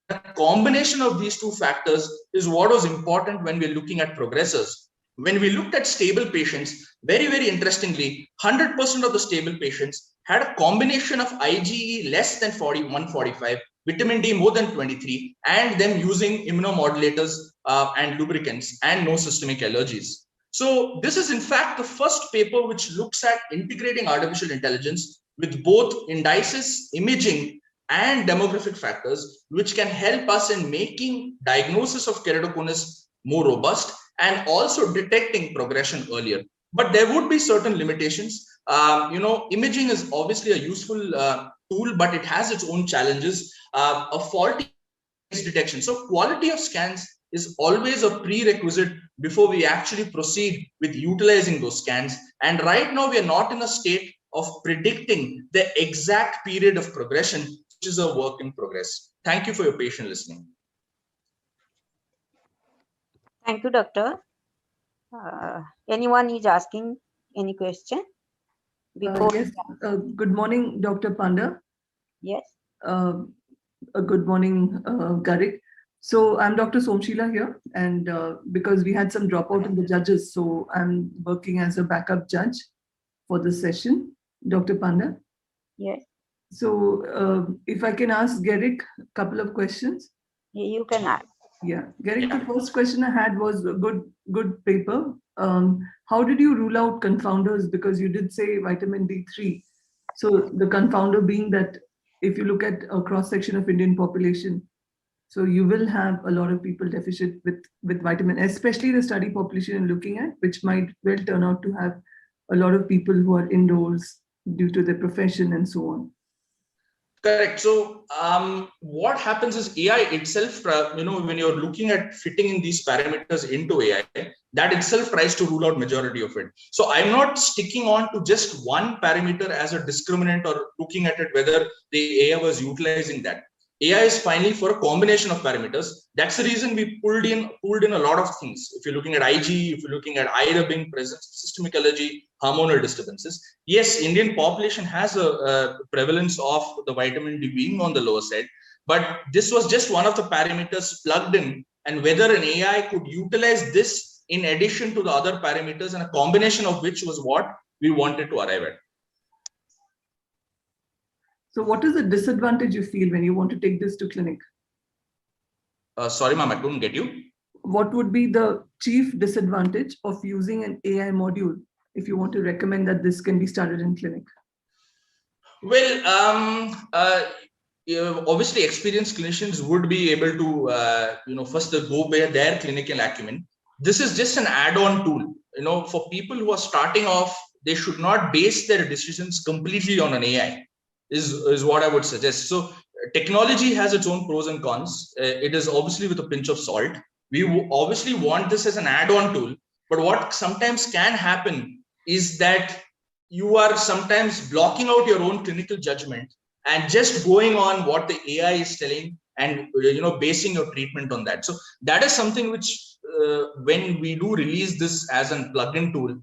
A combination of these two factors is what was important when we're looking at progressors. When we looked at stable patients, very, very interestingly, 100% of the stable patients had a combination of IgE less than 145, vitamin D more than 23, and them using immunomodulators and lubricants and no systemic allergies. So this is in fact the first paper which looks at integrating artificial intelligence with both indices, imaging, and demographic factors, which can help us in making diagnosis of keratoconus more robust and also detecting progression earlier. But there would be certain limitations. Imaging is obviously a useful tool, but it has its own challenges. A faulty detection. So quality of scans is always a prerequisite before we actually proceed with utilizing those scans. And right now we are not in a state of predicting the exact period of progression, which is a work in progress. Thank you for your patient listening.
Thank you, doctor. Anyone is asking any question?
Yes. Good morning, Dr. Panda.
Yes.
Good morning, Garik. So I'm Dr. Somshila here, and because we had some dropout in the judges, so I'm working as a backup judge for this session. Dr. Panda?
Yes.
So if I can ask Garik a couple of questions?
You can ask.
Yeah, Garik, the first question I had was a good paper. How did you rule out confounders? Because you did say vitamin D3. So the confounder being that if you look at a cross section of Indian population, so you will have a lot of people deficient with vitamin, especially the study population you're looking at, which might well turn out to have a lot of people who are indoors due to their profession and so on.
Correct. So what happens is AI itself, when you're looking at fitting in these parameters into AI, that itself tries to rule out majority of it. So I'm not sticking on to just one parameter as a discriminant or looking at it whether the AI was utilizing that. AI is finally for a combination of parameters. That's the reason we pulled in a lot of things. If you're looking at IG, if you're looking at eye rubbing, presence of systemic allergy, hormonal disturbances. Yes, Indian population has a prevalence of the vitamin D being on the lower side, but this was just one of the parameters plugged in, and whether an AI could utilize this in addition to the other parameters, and a combination of which was what we wanted to arrive at.
So what is the disadvantage you feel when you want to take this to clinic?
Sorry, ma'am, I couldn't get you.
What would be the chief disadvantage of using an AI module if you want to recommend that this can be started in clinic?
Well, obviously experienced clinicians would be able to, first go by their clinical acumen. This is just an add-on tool. For people who are starting off, they should not base their decisions completely on an AI. Is what I would suggest. So technology has its own pros and cons. It is obviously with a pinch of salt. We obviously want this as an add-on tool, but what sometimes can happen is that you are sometimes blocking out your own clinical judgment and just going on what the AI is telling and basing your treatment on that. So that is something which when we do release this as a plug-in tool,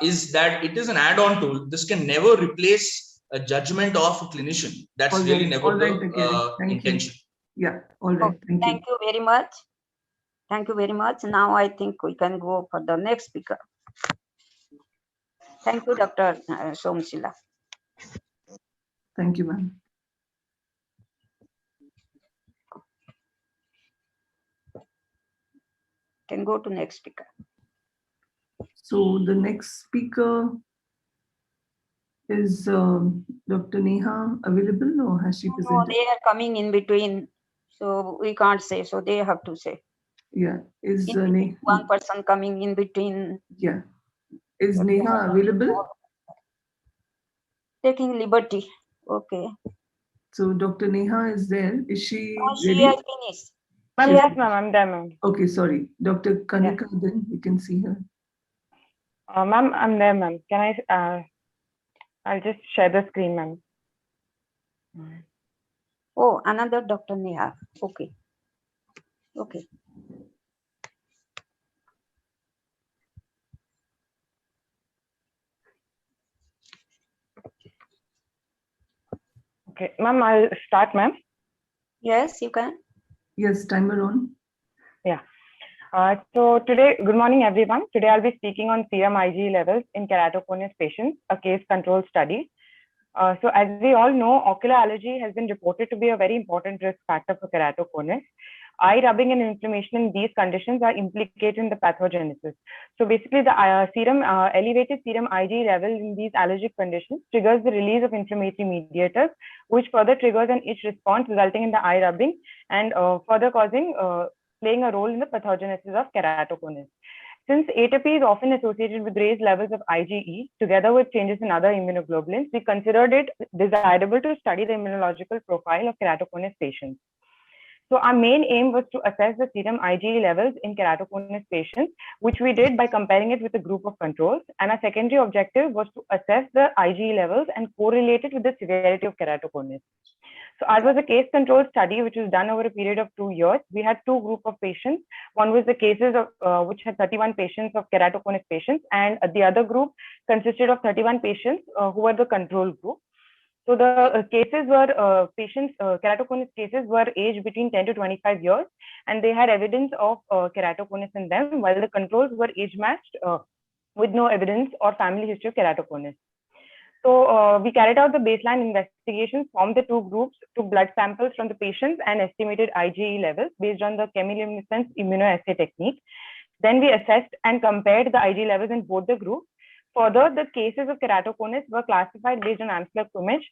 is that it is an add-on tool. This can never replace a judgment of a clinician. That's really never the intention.
Yeah, all right.
Thank you very much. Thank you very much. Now I think we can go for the next speaker. Thank you, Dr. Somshila.
Thank you, ma'am.
Can go to next speaker.
So the next speaker is Dr. Neha available, or has she presented?
No, they are coming in between, so we can't say. So they have to say.
Yeah, is
one person coming in between.
Yeah, is Neha available?
Taking liberty. Okay.
So Dr. Neha is there. Is she?
She
ready?
has finished.
Yes, ma'am, I'm there, ma'am.
Okay, sorry, Dr. Kanika. Then we can see her.
Ma'am, I'm there, ma'am. Can I? I'll just share the screen, ma'am.
Oh, another Dr. Neha. Okay. Okay.
Okay, ma'am, I'll start, ma'am.
Yes, you can.
Yes, timer on.
Yeah. So today, good morning, everyone. Today I'll be speaking on serum IgE levels in keratoconus patients, a case control study. So as we all know, ocular allergy has been reported to be a very important risk factor for keratoconus. Eye rubbing and inflammation in these conditions are implicated in the pathogenesis. So basically, the elevated serum IgE level in these allergic conditions triggers the release of inflammatory mediators, which further triggers an itch response, resulting in the eye rubbing and further playing a role in the pathogenesis of keratoconus. Since atopy is often associated with raised levels of IgE, together with changes in other immunoglobulins, we considered it desirable to study the immunological profile of keratoconus patients. So our main aim was to assess the serum IgE levels in keratoconus patients, which we did by comparing it with a group of controls. And our secondary objective was to assess the IgE levels and correlate it with the severity of keratoconus. So ours was a case control study, which was done over a period of 2 years. We had two groups of patients. One was the cases of which had 31 patients of keratoconus patients, and the other group consisted of 31 patients who were the control group. So the cases were keratoconus cases were aged between 10 to 25 years, and they had evidence of keratoconus in them, while the controls were age matched with no evidence or family history of keratoconus. So we carried out the baseline investigations from the two groups, took blood samples from the patients and estimated IgE levels based on the chemiluminescence immunoassay technique. Then we assessed and compared the IgE levels in both the groups. Further, the cases of keratoconus were classified based on Amsler image,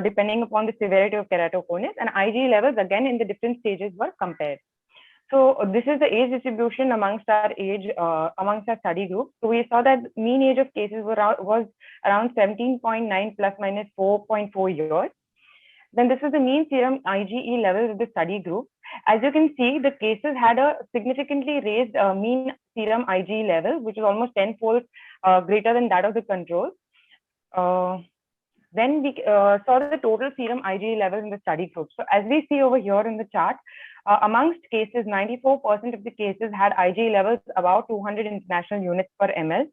depending upon the severity of keratoconus, and IgE levels again in the different stages were compared. So this is the age distribution amongst our study group. So we saw that mean age of cases was around 17.9 plus minus 4.4 years. Then this is the mean serum IgE levels of the study group. As you can see, the cases had a significantly raised mean serum IgE level, which is almost 10-fold greater than that of the control. Then we saw the total serum IgE levels in the study group. So as we see over here in the chart, amongst cases, 94% of the cases had IgE levels about 200 international units per ml,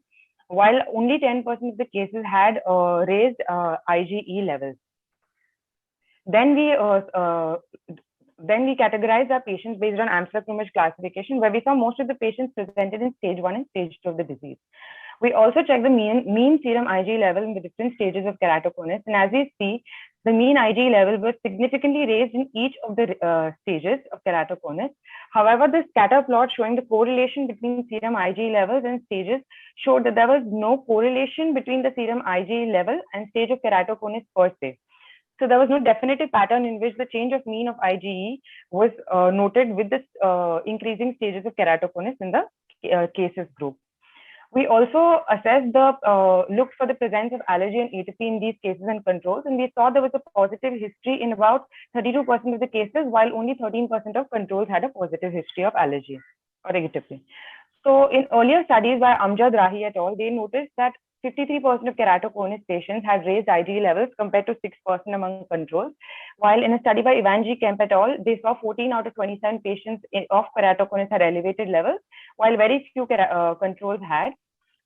while only 10% of the cases had raised IgE levels. Then we categorized our patients based on Amsler-Plumage classification, where we saw most of the patients presented in stage 1 and stage 2 of the disease. We also checked the mean serum IgE level in the different stages of keratoconus, and as we see, the mean IgE level was significantly raised in each of the stages of keratoconus. However, the scatter plot showing the correlation between serum IgE levels and stages showed that there was no correlation between the serum IgE level and stage of keratoconus per se. So there was no definitive pattern in which the change of mean of IgE was noted with this increasing stages of keratoconus in the cases group. We also assessed looked for the presence of allergy and atopy in these cases and controls, and we saw there was a positive history in about 32% of the cases, while only 13% of controls had a positive history of allergy or atopy. So in earlier studies by Amjad Rahi et al., they noticed that 53% of keratoconus patients had raised IgE levels compared to 6% among controls, while in a study by Ivan G. Kemp et al., they saw 14 out of 27 patients of keratoconus had elevated levels, while very few controls had.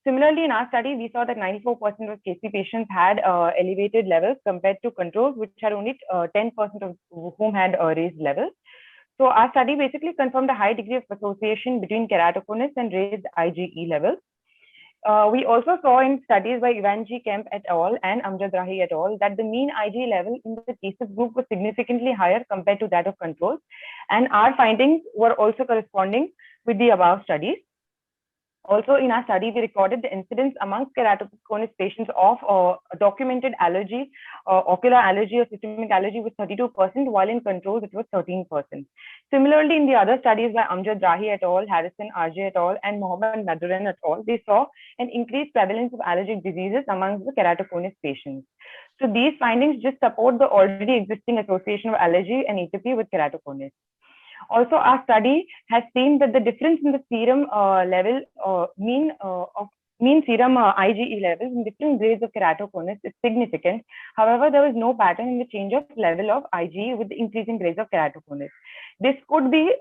Similarly, in our study, we saw that 94% of KC patients had elevated levels compared to controls, which had only 10% of whom had raised levels. So our study basically confirmed a high degree of association between keratoconus and raised IgE levels. We also saw in studies by Ivan G. Kemp et al. And Amjad Rahi et al. That the mean IgE level in the cases group was significantly higher compared to that of controls. And our findings were also corresponding with the above studies. Also, in our study, we recorded the incidence amongst keratoconus patients of documented allergy, ocular allergy or systemic allergy was 32%, while in controls it was 13%. Similarly, in the other studies by Amjad Rahi et al., Harrison, RJ et al., and Mohammed Naduran et al., they saw an increased prevalence of allergic diseases amongst the keratoconus patients. So these findings just support the already existing association of allergy and atopy with keratoconus. Also, our study has seen that the difference in the serum level, mean serum IgE levels in different grades of keratoconus is significant. However, there was no pattern in the change of level of IgE with the increasing grades of keratoconus. This could be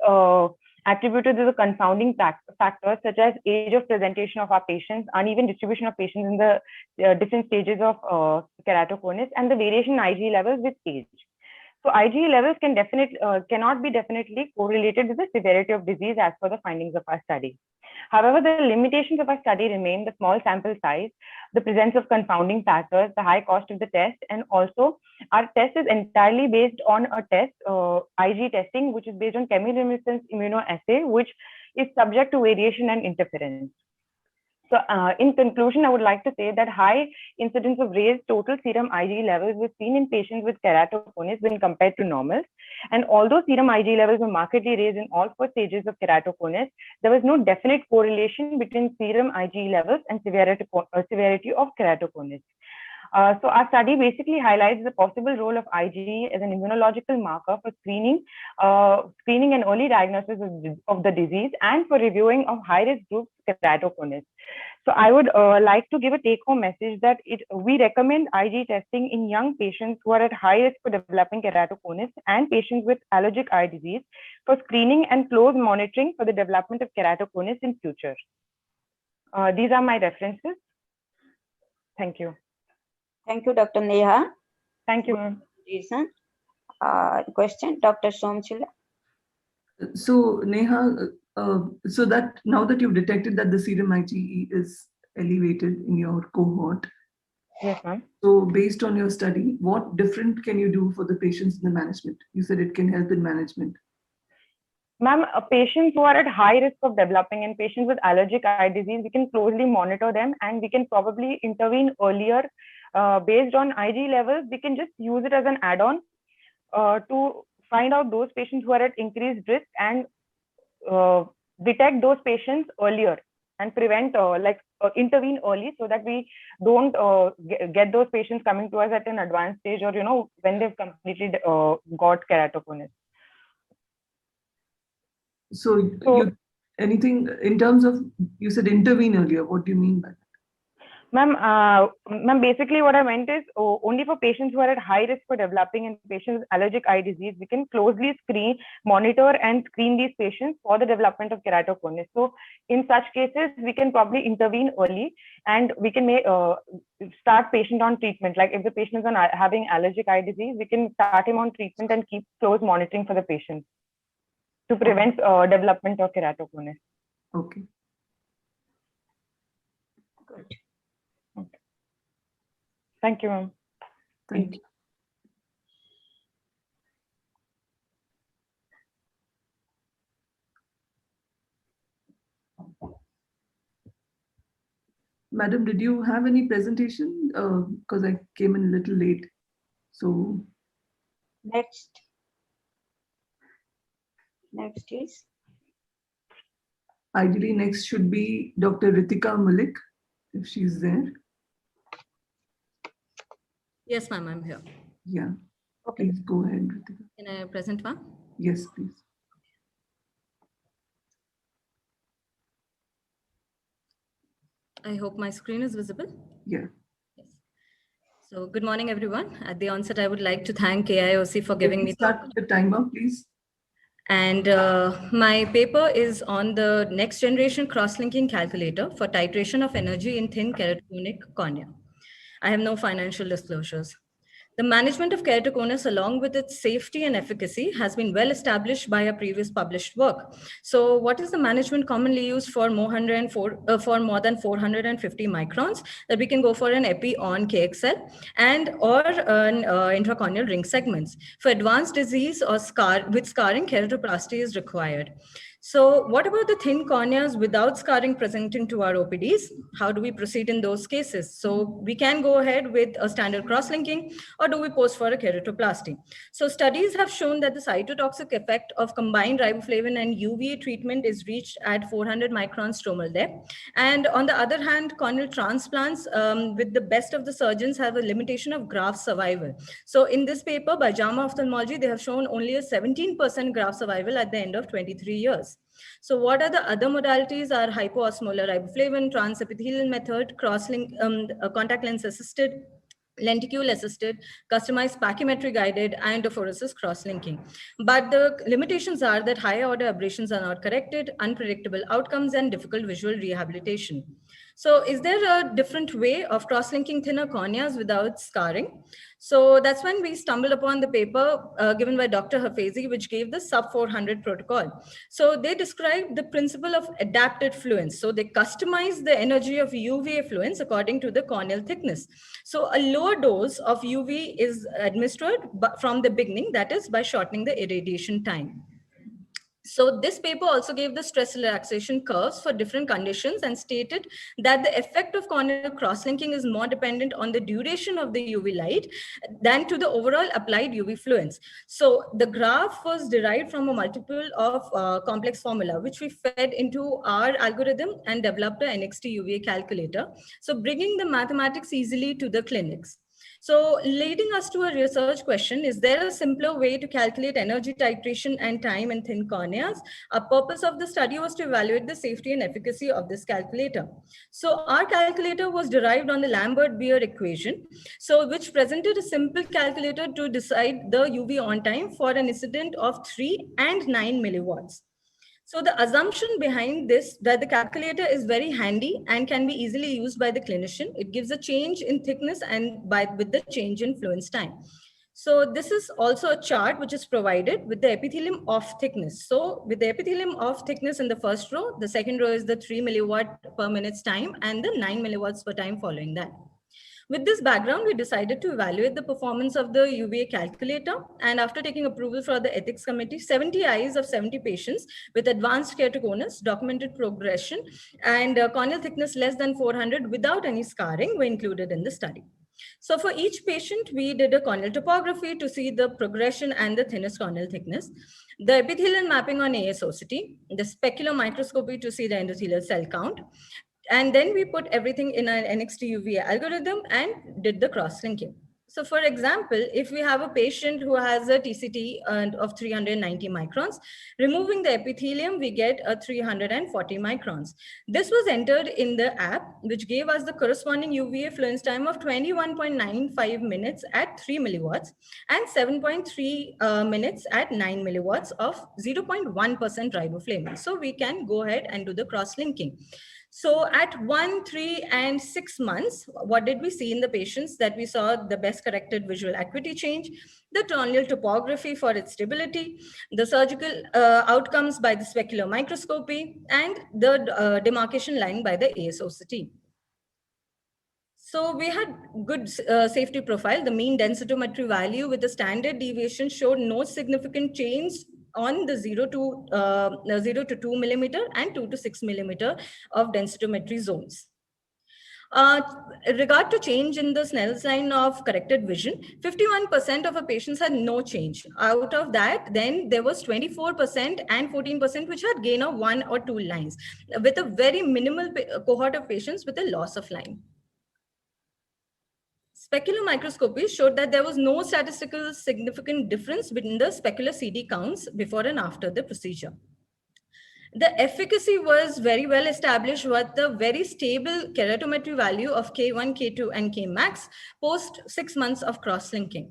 attributed to the confounding factors such as age of presentation of our patients, uneven distribution of patients in the different stages of keratoconus, and the variation in IgE levels with age. So IgE levels cannot be definitely correlated with the severity of disease as per the findings of our study. However, the limitations of our study remain the small sample size, the presence of confounding factors, the high cost of the test, and also our test is entirely based on a test, IgE testing, which is based on chemiluminescence immunoassay, which is subject to variation and interference. So in conclusion, I would like to say that high incidence of raised total serum IgE levels was seen in patients with keratoconus when compared to normals. And although serum IgE levels were markedly raised in all 4 stages of keratoconus, there was no definite correlation between serum IgE levels and severity of keratoconus. So our study basically highlights the possible role of IgE as an immunological marker for screening and early diagnosis of the disease and for reviewing of high-risk groups keratoconus. So I would like to give a take-home message that we recommend IgE testing in young patients who are at high risk for developing keratoconus and patients with allergic eye disease for screening and close monitoring for the development of keratoconus in future. These are my references. Thank you.
Thank you, Dr. Neha.
Thank you, ma'am.
Reason. Question, Dr. Somchila.
So Neha, so that now that you've detected that the serum IgE is elevated in your cohort,
yes, ma'am.
So based on your study, what different can you do for the patients in the management? You said it can help in management.
Ma'am, patients who are at high risk of developing and patients with allergic eye disease, we can closely monitor them and we can probably intervene earlier based on IgE levels. We can just use it as an add-on to find out those patients who are at increased risk and detect those patients earlier and prevent intervene early so that we don't get those patients coming to us at an advanced stage or when they've completely got keratoconus.
So anything in terms of, you said intervene earlier, what do you mean by that?
Ma'am, basically what I meant is only for patients who are at high risk for developing and patients with allergic eye disease, we can closely monitor and screen these patients for the development of keratoconus. So in such cases, we can probably intervene early and we can start patient on treatment. Like if the patient is having allergic eye disease, we can start him on treatment and keep close monitoring for the patient to prevent development of keratoconus.
Okay.
Good.
Thank you, ma'am.
Thank you. Madam, did you have any presentation? Because I came in a little late. So
Next is
ideally next should be Dr. Ritika Malik, if she's there.
Yes, ma'am, I'm here.
Yeah. Okay. Please go ahead, Ritika.
Can I present, ma'am?
Yes, please.
I hope my screen is visible.
Yeah.
Yes. So good morning, everyone. At the onset, I would like to thank AIOC for giving me
Start the timer, please.
And my paper is on the next generation cross-linking calculator for titration of energy in thin keratoconic cornea. I have no financial disclosures. The management of keratoconus, along with its safety and efficacy, has been well established by our previous published work. So what is the management commonly used for more than 450 microns? That we can go for an epi on KXL and or an intracorneal ring segments. For advanced disease or with scarring, keratoplasty is required. So what about the thin corneas without scarring presenting to our OPDs? How do we proceed in those cases? So we can go ahead with a standard cross-linking, or do we post for a keratoplasty? So studies have shown that the cytotoxic effect of combined riboflavin and UVA treatment is reached at 400 microns stromal depth. And on the other hand, corneal transplants with the best of the surgeons have a limitation of graft survival. So in this paper by JAMA Ophthalmology, they have shown only a 17% graft survival at the end of 23 years. So what are the other modalities? Are hypoosmolar riboflavin, transepithelial method, cross-link, contact lens assisted, lenticule assisted, customized pachymetry guided, and apheresis cross-linking. But the limitations are that higher order aberrations are not corrected, unpredictable outcomes, and difficult visual rehabilitation. So is there a different way of cross-linking thinner corneas without scarring? So that's when we stumbled upon the paper given by Dr. Hafezi, which gave the sub 400 protocol. So they described the principle of adapted fluence. So they customized the energy of UVA fluence according to the corneal thickness. So a lower dose of UV is administered from the beginning, that is by shortening the irradiation time. So this paper also gave the stress relaxation curves for different conditions and stated that the effect of corneal cross-linking is more dependent on the duration of the UV light than to the overall applied UV fluence. So the graph was derived from a multiple of complex formula, which we fed into our algorithm and developed an NXT UVA calculator. So bringing the mathematics easily to the clinics. So leading us to a research question, is there a simpler way to calculate energy titration and time in thin corneas? Our purpose of the study was to evaluate the safety and efficacy of this calculator. So our calculator was derived on the Lambert-Beer equation, so which presented a simple calculator to decide the UV on time for an incident of 3 and 9 milliwatts. So the assumption behind this, that the calculator is very handy and can be easily used by the clinician. It gives a change in thickness and with the change in fluence time. So this is also a chart which is provided with the epithelium of thickness. So with the epithelium of thickness in the first row, the second row is the 3 milliwatt per minute's time and the 9 milliwatts per time following that. With this background, we decided to evaluate the performance of the UVA calculator. And after taking approval for the ethics committee, 70 eyes of 70 patients with advanced keratoconus, documented progression, and corneal thickness less than 400 without any scarring were included in the study. So for each patient, we did a corneal topography to see the progression and the thinnest corneal thickness, the epithelial mapping on ASOCT, the specular microscopy to see the endothelial cell count. And then we put everything in an NXT UVA algorithm and did the cross-linking. So for example, if we have a patient who has a TCT of 390 microns, removing the epithelium, we get a 340 microns. This was entered in the app, which gave us the corresponding UVA fluence time of 21.95 minutes at 3 milliwatts and 7.3 minutes at 9 milliwatts of 0.1% riboflavin. So we can go ahead and do the cross-linking. So at 1, 3, and 6 months, what did we see in the patients? That we saw the best corrected visual acuity change, the corneal topography for its stability, the surgical outcomes by the specular microscopy, and the demarcation line by the ASOCT. So we had good safety profile. The mean densitometry value with the standard deviation showed no significant change on the 0 to 2 millimeter and 2 to 6 millimeter of densitometry zones. Regard to change in the Snell's line of corrected vision, 51% of our patients had no change. Out of that, then there was 24% and 14% which had gain of 1 or 2 lines, with a very minimal cohort of patients with a loss of line. Specular microscopy showed that there was no statistical significant difference between the specular CD counts before and after the procedure. The efficacy was very well established with the very stable keratometry value of K1, K2, and Kmax post 6 months of cross-linking.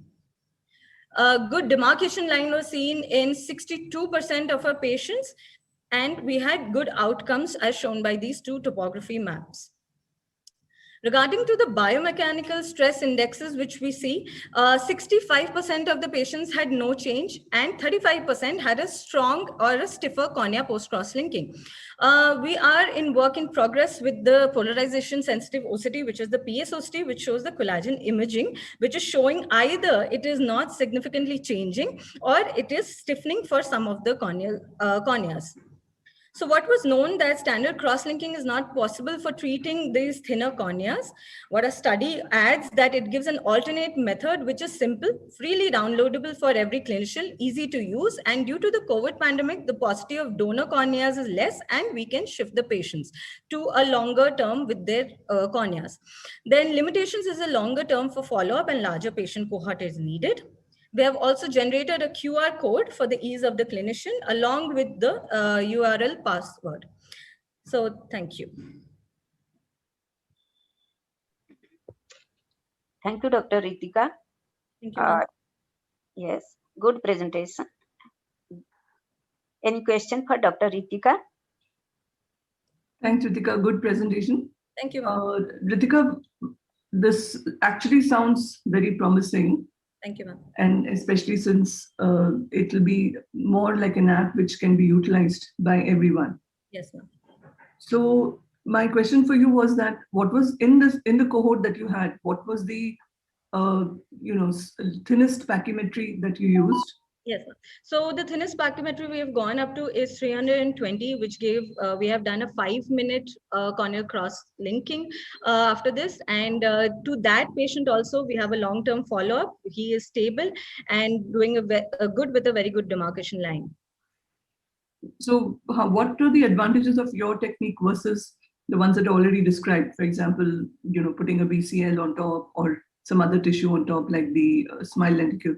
A good demarcation line was seen in 62% of our patients, and we had good outcomes as shown by these 2 topography maps. Regarding to the biomechanical stress indexes, which we see, 65% of the patients had no change and 35% had a strong or a stiffer cornea post-cross-linking. We are in work in progress with the polarization sensitive OCT, which is the PSOCT, which shows the collagen imaging, which is showing either it is not significantly changing or it is stiffening for some of the corneas. So what was known that standard cross-linking is not possible for treating these thinner corneas. What a study adds that it gives an alternate method, which is simple, freely downloadable for every clinician, easy to use. And due to the COVID pandemic, the paucity of donor corneas is less, and we can shift the patients to a longer term with their corneas. Then limitations is a longer term for follow-up and larger patient cohort is needed. We have also generated a QR code for the ease of the clinician along with the URL password. So thank you.
Thank you, Dr. Ritika.
Thank you.
Yes, good presentation. Any question for Dr. Ritika?
Thanks, Ritika. Good presentation.
Thank you.
Ritika, this actually sounds very promising.
Thank you, ma'am.
And especially since it will be more like an app which can be utilized by everyone.
Yes, ma'am.
So my question for you was that what was in the cohort that you had? What was the thinnest pachymetry that you used?
Yes, ma'am. So the thinnest pachymetry we have gone up to is 320, which gave, we have done a 5-minute corneal cross-linking after this. And to that patient also, we have a long-term follow-up. He is stable and doing a good with a very good demarcation line.
So what are the advantages of your technique versus the ones that are already described? For example, putting a BCL on top or some other tissue on top like the smile lenticule.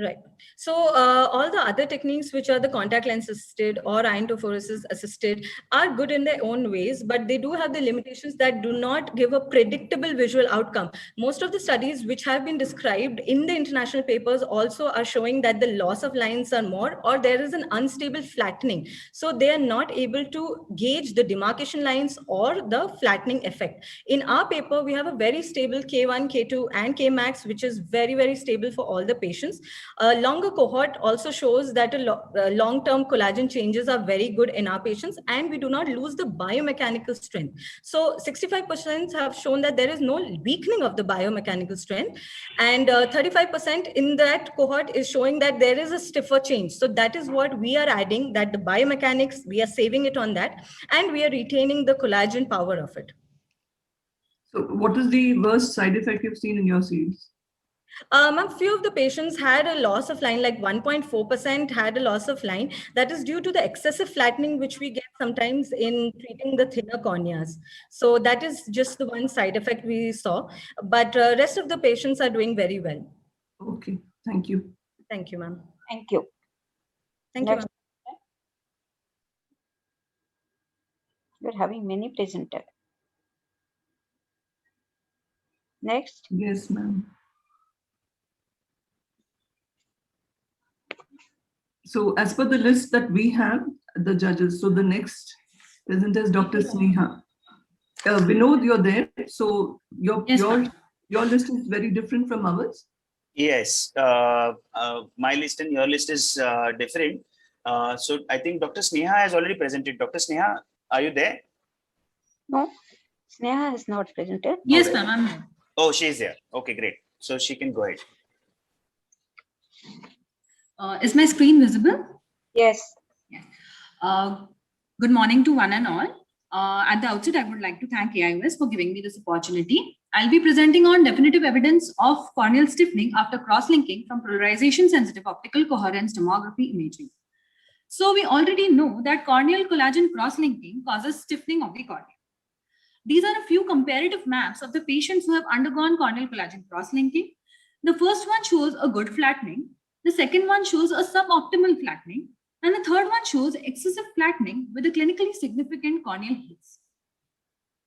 Right. So all the other techniques, which are the contact lens assisted or iontophoresis assisted, are good in their own ways, but they do have the limitations that do not give a predictable visual outcome. Most of the studies which have been described in the international papers also are showing that the loss of lines are more, or there is an unstable flattening. So they are not able to gauge the demarcation lines or the flattening effect. In our paper, we have a very stable K1, K2, and Kmax, which is very, very stable for all the patients. A longer cohort also shows that long-term collagen changes are very good in our patients, and we do not lose the biomechanical strength. So 65% have shown that there is no weakening of the biomechanical strength, and 35% in that cohort is showing that there is a stiffer change. So that is what we are adding, that the biomechanics, we are saving it on that, and we are retaining the collagen power of it.
So what is the worst side effect you've seen in your series?
A few of the patients had a loss of line, like 1.4% had a loss of line. That is due to the excessive flattening, which we get sometimes in treating the thinner corneas. So that is just the one side effect we saw. But rest of the patients are doing very well.
Okay, thank you.
Thank you, ma'am.
Thank you.
Thank you,
Next.
ma'am.
We're having many presenters. Next.
Yes, ma'am. So as per the list that we have, the judges, so the next presenter is Dr. Sneha. Vinod, you're there. So your list is very different from ours.
Yes, my list and your list is different. So I think Dr. Sneha has already presented. Dr. Sneha, are you there?
No, Sneha is not presented.
Yes, ma'am, I'm there.
Oh, she's there. Okay, great. So she can go ahead.
Is my screen visible?
Yes.
Good morning to one and all. At the outset, I would like to thank AIOS for giving me this opportunity. I'll be presenting on definitive evidence of corneal stiffening after cross-linking from polarization-sensitive optical coherence tomography imaging. So we already know that corneal collagen cross-linking causes stiffening of the cornea. These are a few comparative maps of the patients who have undergone corneal collagen cross-linking. The first one shows a good flattening. The second one shows a suboptimal flattening. And the third one shows excessive flattening with a clinically significant corneal hits.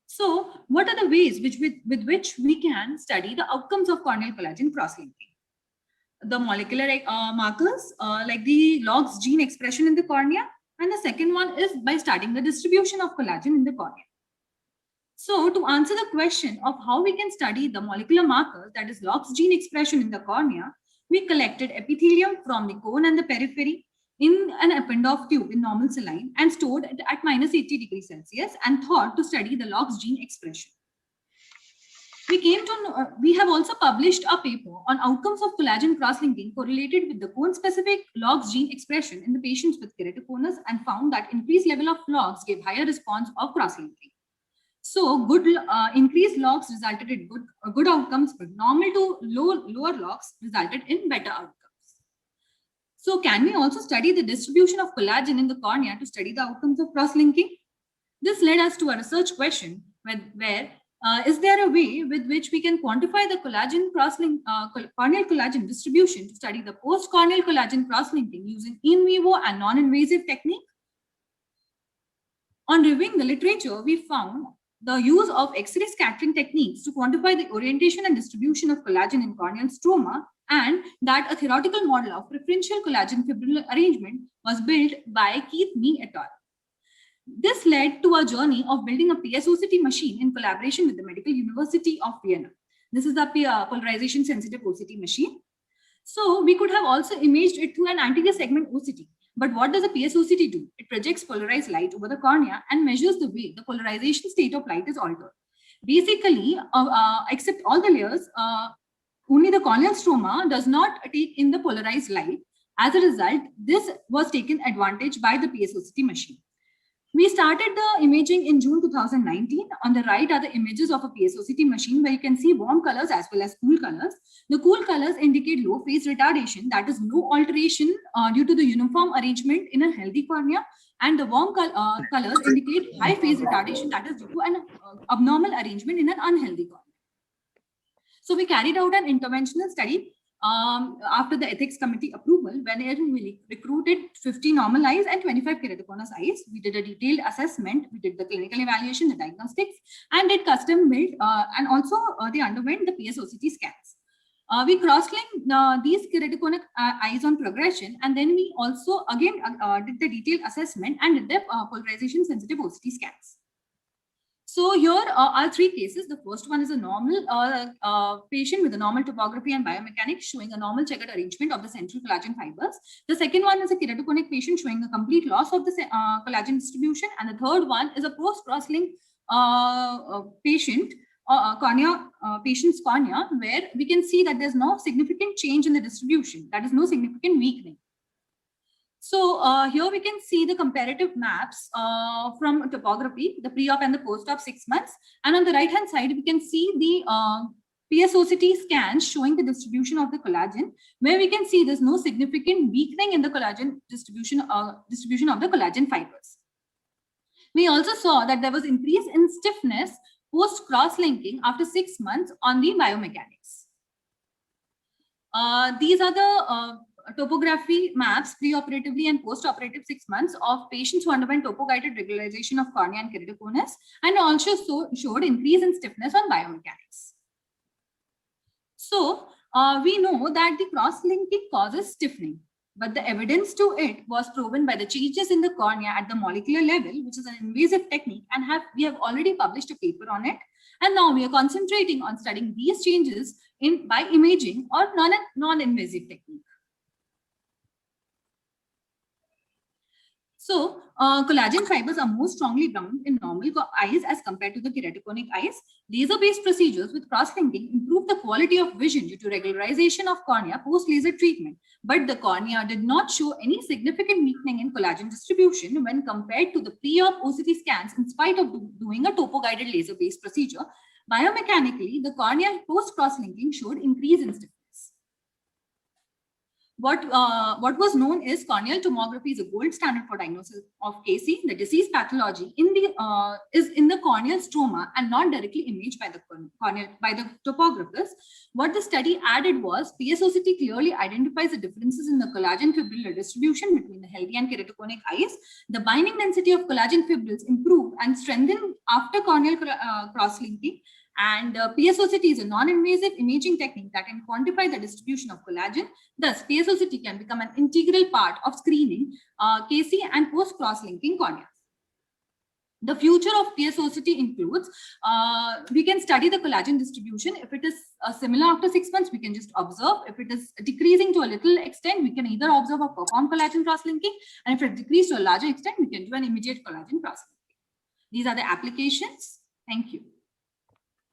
So what are the ways with which we can study the outcomes of corneal collagen cross-linking? The molecular markers like the LOX gene expression in the cornea. And the second one is by studying the distribution of collagen in the cornea. So to answer the question of how we can study the molecular markers, that is LOX gene expression in the cornea, we collected epithelium from the cone and the periphery in an Eppendorf tube in normal saline and stored at -80°C and thought to study the LOX gene expression. We have also published a paper on outcomes of collagen cross-linking correlated with the cone-specific LOX gene expression in the patients with keratoconus and found that increased level of LOX gave higher response of cross-linking. So good increased LOX resulted in good outcomes, but normal to lower LOX resulted in better outcomes. So can we also study the distribution of collagen in the cornea to study the outcomes of cross-linking? This led us to a research question where is there a way with which we can quantify the collagen cross-link, corneal collagen distribution to study the post-corneal collagen cross-linking using in vivo and non-invasive technique? On reviewing the literature, we found the use of X-ray scattering techniques to quantify the orientation and distribution of collagen in corneal stroma, and that a theoretical model of preferential collagen fibril arrangement was built by Keith Mee et al. This led to a journey of building a PSOCT machine in collaboration with the Medical University of Vienna. This is the polarization sensitive OCT machine. So we could have also imaged it through an anterior segment OCT. But what does a PSOCT do? It projects polarized light over the cornea and measures the way the polarization state of light is altered. Basically, except all the layers, only the corneal stroma does not take in the polarized light. As a result, this was taken advantage by the PSOCT machine. We started the imaging in June 2019. On the right are the images of a PSOCT machine where you can see warm colors as well as cool colors. The cool colors indicate low phase retardation, that is no alteration due to the uniform arrangement in a healthy cornea, and the warm colors indicate high phase retardation, that is due to an abnormal arrangement in an unhealthy cornea. So we carried out an interventional study after the ethics committee approval, when we recruited 50 normal eyes and 25 keratoconus eyes. We did a detailed assessment, we did the clinical evaluation, the diagnostics, and did custom build, and also they underwent the PSOCT scans. We cross-linked these keratoconus eyes on progression, and then we also again did the detailed assessment and did the polarization sensitive OCT scans. So here are three cases. The first one is a normal patient with a normal topography and biomechanics showing a normal checkered arrangement of the central collagen fibers. The second one is a keratoconic patient showing a complete loss of the collagen distribution. And the third one is a post-crosslink patient, patient's cornea, where we can see that there's no significant change in the distribution. That is no significant weakening. So here we can see the comparative maps from topography, the pre-op and the post-op 6 months. And on the right-hand side, we can see the PSOCT scans showing the distribution of the collagen, where we can see there's no significant weakening in the collagen distribution of the collagen fibers. We also saw that there was increase in stiffness post cross-linking after 6 months on the biomechanics. These are the topography maps pre-operatively and post-operative 6 months of patients who underwent topo-guided regularization of cornea and keratoconus, and also showed increase in stiffness on biomechanics. So we know that the cross-linking causes stiffening, but the evidence to it was proven by the changes in the cornea at the molecular level, which is an invasive technique, and we have already published a paper on it. And now we are concentrating on studying these changes by imaging or non-invasive technique. So collagen fibers are more strongly bound in normal eyes as compared to the keratoconic eyes. Laser-based procedures with cross-linking improve the quality of vision due to regularization of cornea post-laser treatment. But the cornea did not show any significant weakening in collagen distribution when compared to the pre-op OCT scans in spite of doing a topo-guided laser-based procedure. Biomechanically, the cornea post-cross-linking showed increase in stiffness. What was known is corneal tomography is a gold standard for diagnosis of KC. The disease pathology is in the corneal stroma and not directly imaged by the topographers. What the study added was PSOCT clearly identifies the differences in the collagen fibrillar distribution between the healthy and keratoconic eyes. The binding density of collagen fibrils improved and strengthened after corneal cross-linking. And PSOCT is a non-invasive imaging technique that can quantify the distribution of collagen. Thus, PSOCT can become an integral part of screening KC and post-cross-linking corneas. The future of PSOCT includes, we can study the collagen distribution. If it is similar after 6 months, we can just observe. If it is decreasing to a little extent, we can either observe or perform collagen cross-linking. And if it decreases to a larger extent, we can do an immediate collagen cross-linking. These are the applications. Thank you.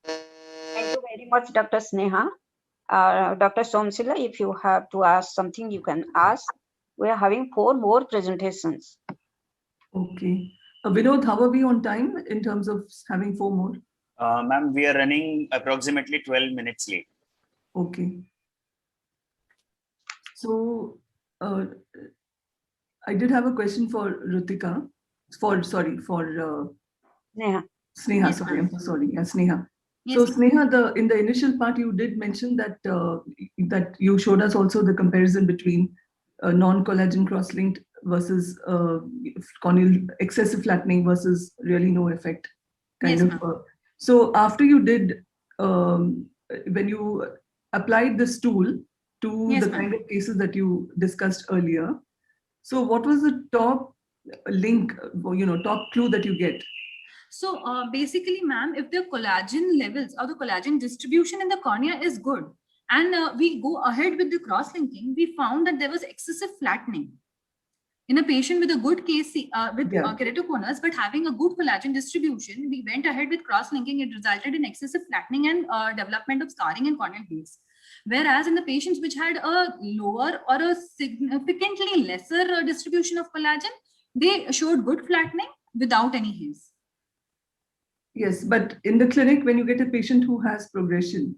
Thank you very much, Dr. Sneha. Dr. Somsila, if you have to ask something, you can ask. We are having 4 more presentations.
Okay. Vinod, how are we on time in terms of having 4 more?
Ma'am, we are running approximately 12 minutes late.
Okay. So I did have a question for Ritika. For
Sneha.
Sneha,
Yes,
sorry,
ma'am.
I'm so sorry. Yeah, Sneha.
Yes,
So Sneha, in the initial part, you did mention that that you showed us also the comparison between non-collagen cross-linked versus corneal excessive flattening versus really no effect.
Yes, ma'am.
So after you did, when you applied this tool to
Yes,
the
ma'am.
kind of cases that you discussed earlier, so what was the top link, top clue that you get?
So basically, ma'am, if the collagen levels or the collagen distribution in the cornea is good, and we go ahead with the cross-linking, we found that there was excessive flattening in a patient with a good KC, keratoconus, but having a good collagen distribution. We went ahead with cross-linking. It resulted in excessive flattening and development of scarring in corneal haze. Whereas in the patients which had a lower or a significantly lesser distribution of collagen, they showed good flattening without any haze.
Yes, but in the clinic, when you get a patient who has progression,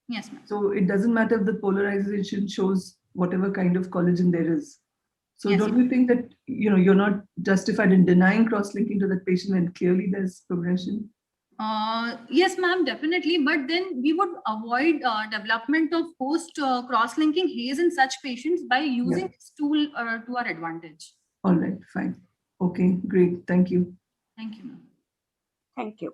yes, ma'am.
So it doesn't matter if the polarization shows whatever kind of collagen there is. So
Yes,
don't you think that you're not justified in denying cross-linking to that patient when clearly there's progression?
Yes, ma'am, definitely. But then we would avoid development of post cross-linking haze in such patients by using this tool to our advantage.
All right, fine. Okay, great. Thank you.
Thank you, ma'am.
Thank you.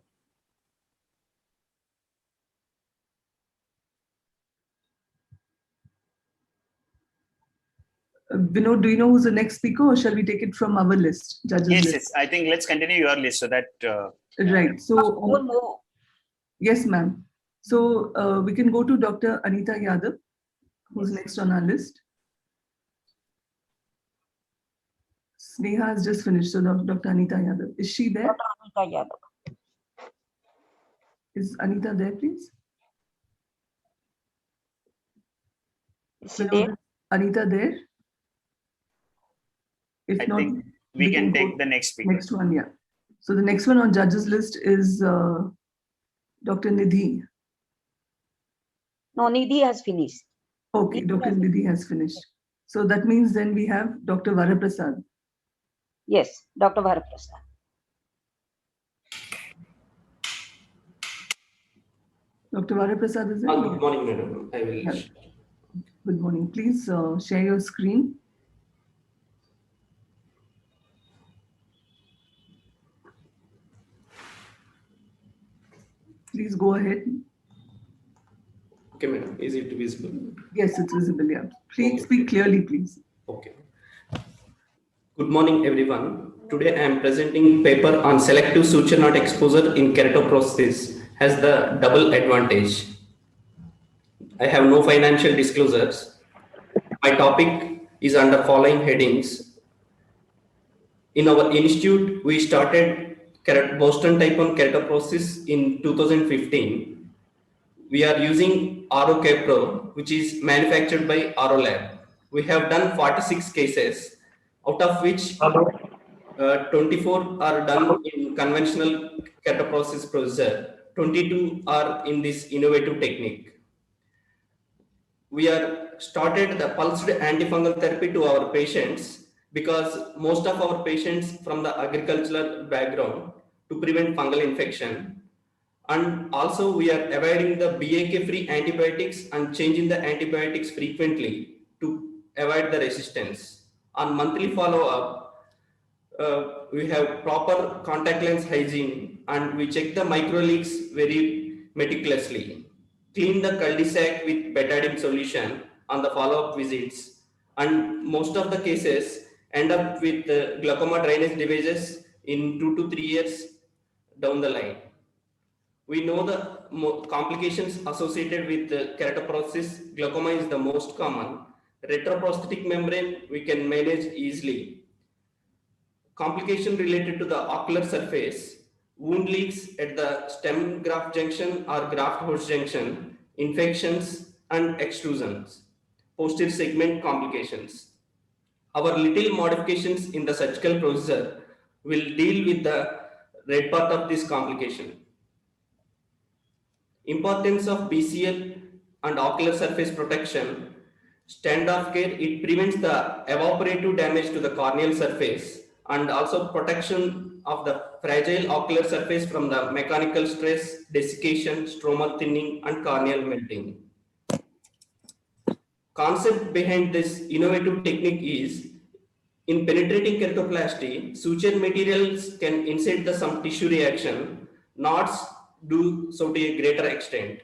Vinod, do you know who's the next speaker, or shall we take it from our list? Judges list?
Yes. I think let's continue your list so that.
Right. So,
One more.
yes, ma'am. So we can go to Dr. Anita Yadav, who's next on our list. Sneha has just finished. So Dr. Anita Yadav, is she there?
Dr. Anita Yadav.
Is Anita there, please?
Is she there?
Anita there? If
I
not,
think we can take
go
the next speaker.
next one, yeah. So the next one on judges list is Dr. Nidhi.
No, Nidhi has finished.
Okay, Dr. Nidhi has finished. So that means then we have Dr. Varaprasad.
Yes, Dr. Varaprasad.
Dr. Varaprasad is there?
Good morning, madam. I will.
Yeah. Good morning. Please share your screen. Please go ahead.
Okay, madam. Is it visible?
Yes, it's visible. Yeah. Please speak clearly, please.
Okay. Good morning, everyone. Today I am presenting paper on selective suture knot exposure in keratoprosthesis has the double advantage. I have no financial disclosures. My topic is under following headings. In our institute, we started Boston type 1 keratoprosthesis in 2015. We are using ROK Pro, which is manufactured by ROLab. We have done 46 cases, out of which 24 are done in conventional keratoprosthesis procedure. 22 are in this innovative technique. We are started the pulsed antifungal therapy to our patients because most of our patients from the agricultural background to prevent fungal infection. And also we are avoiding the BAK-free antibiotics and changing the antibiotics frequently to avoid the resistance. On monthly follow-up, we have proper contact lens hygiene and we check the micro leaks very meticulously. Clean the cul-de-sac with betadine solution on the follow-up visits, and most of the cases end up with glaucoma drainage devices in 2 to 3 years down the line. We know the complications associated with keratoprosthesis. Glaucoma is the most common. Retroprosthetic membrane we can manage easily. Complication related to the ocular surface, wound leaks at the stem graft junction or graft host junction, infections and extrusions, posterior segment complications. Our little modifications in the surgical procedure will deal with the red part of this complication. Importance of BCL and ocular surface protection. Standoff care, it prevents the evaporative damage to the corneal surface and also protection of the fragile ocular surface from the mechanical stress, desiccation, stromal thinning, and corneal melting. Concept behind this innovative technique is, in penetrating keratoplasty, suture materials can incite some tissue reaction, knots do so to a greater extent.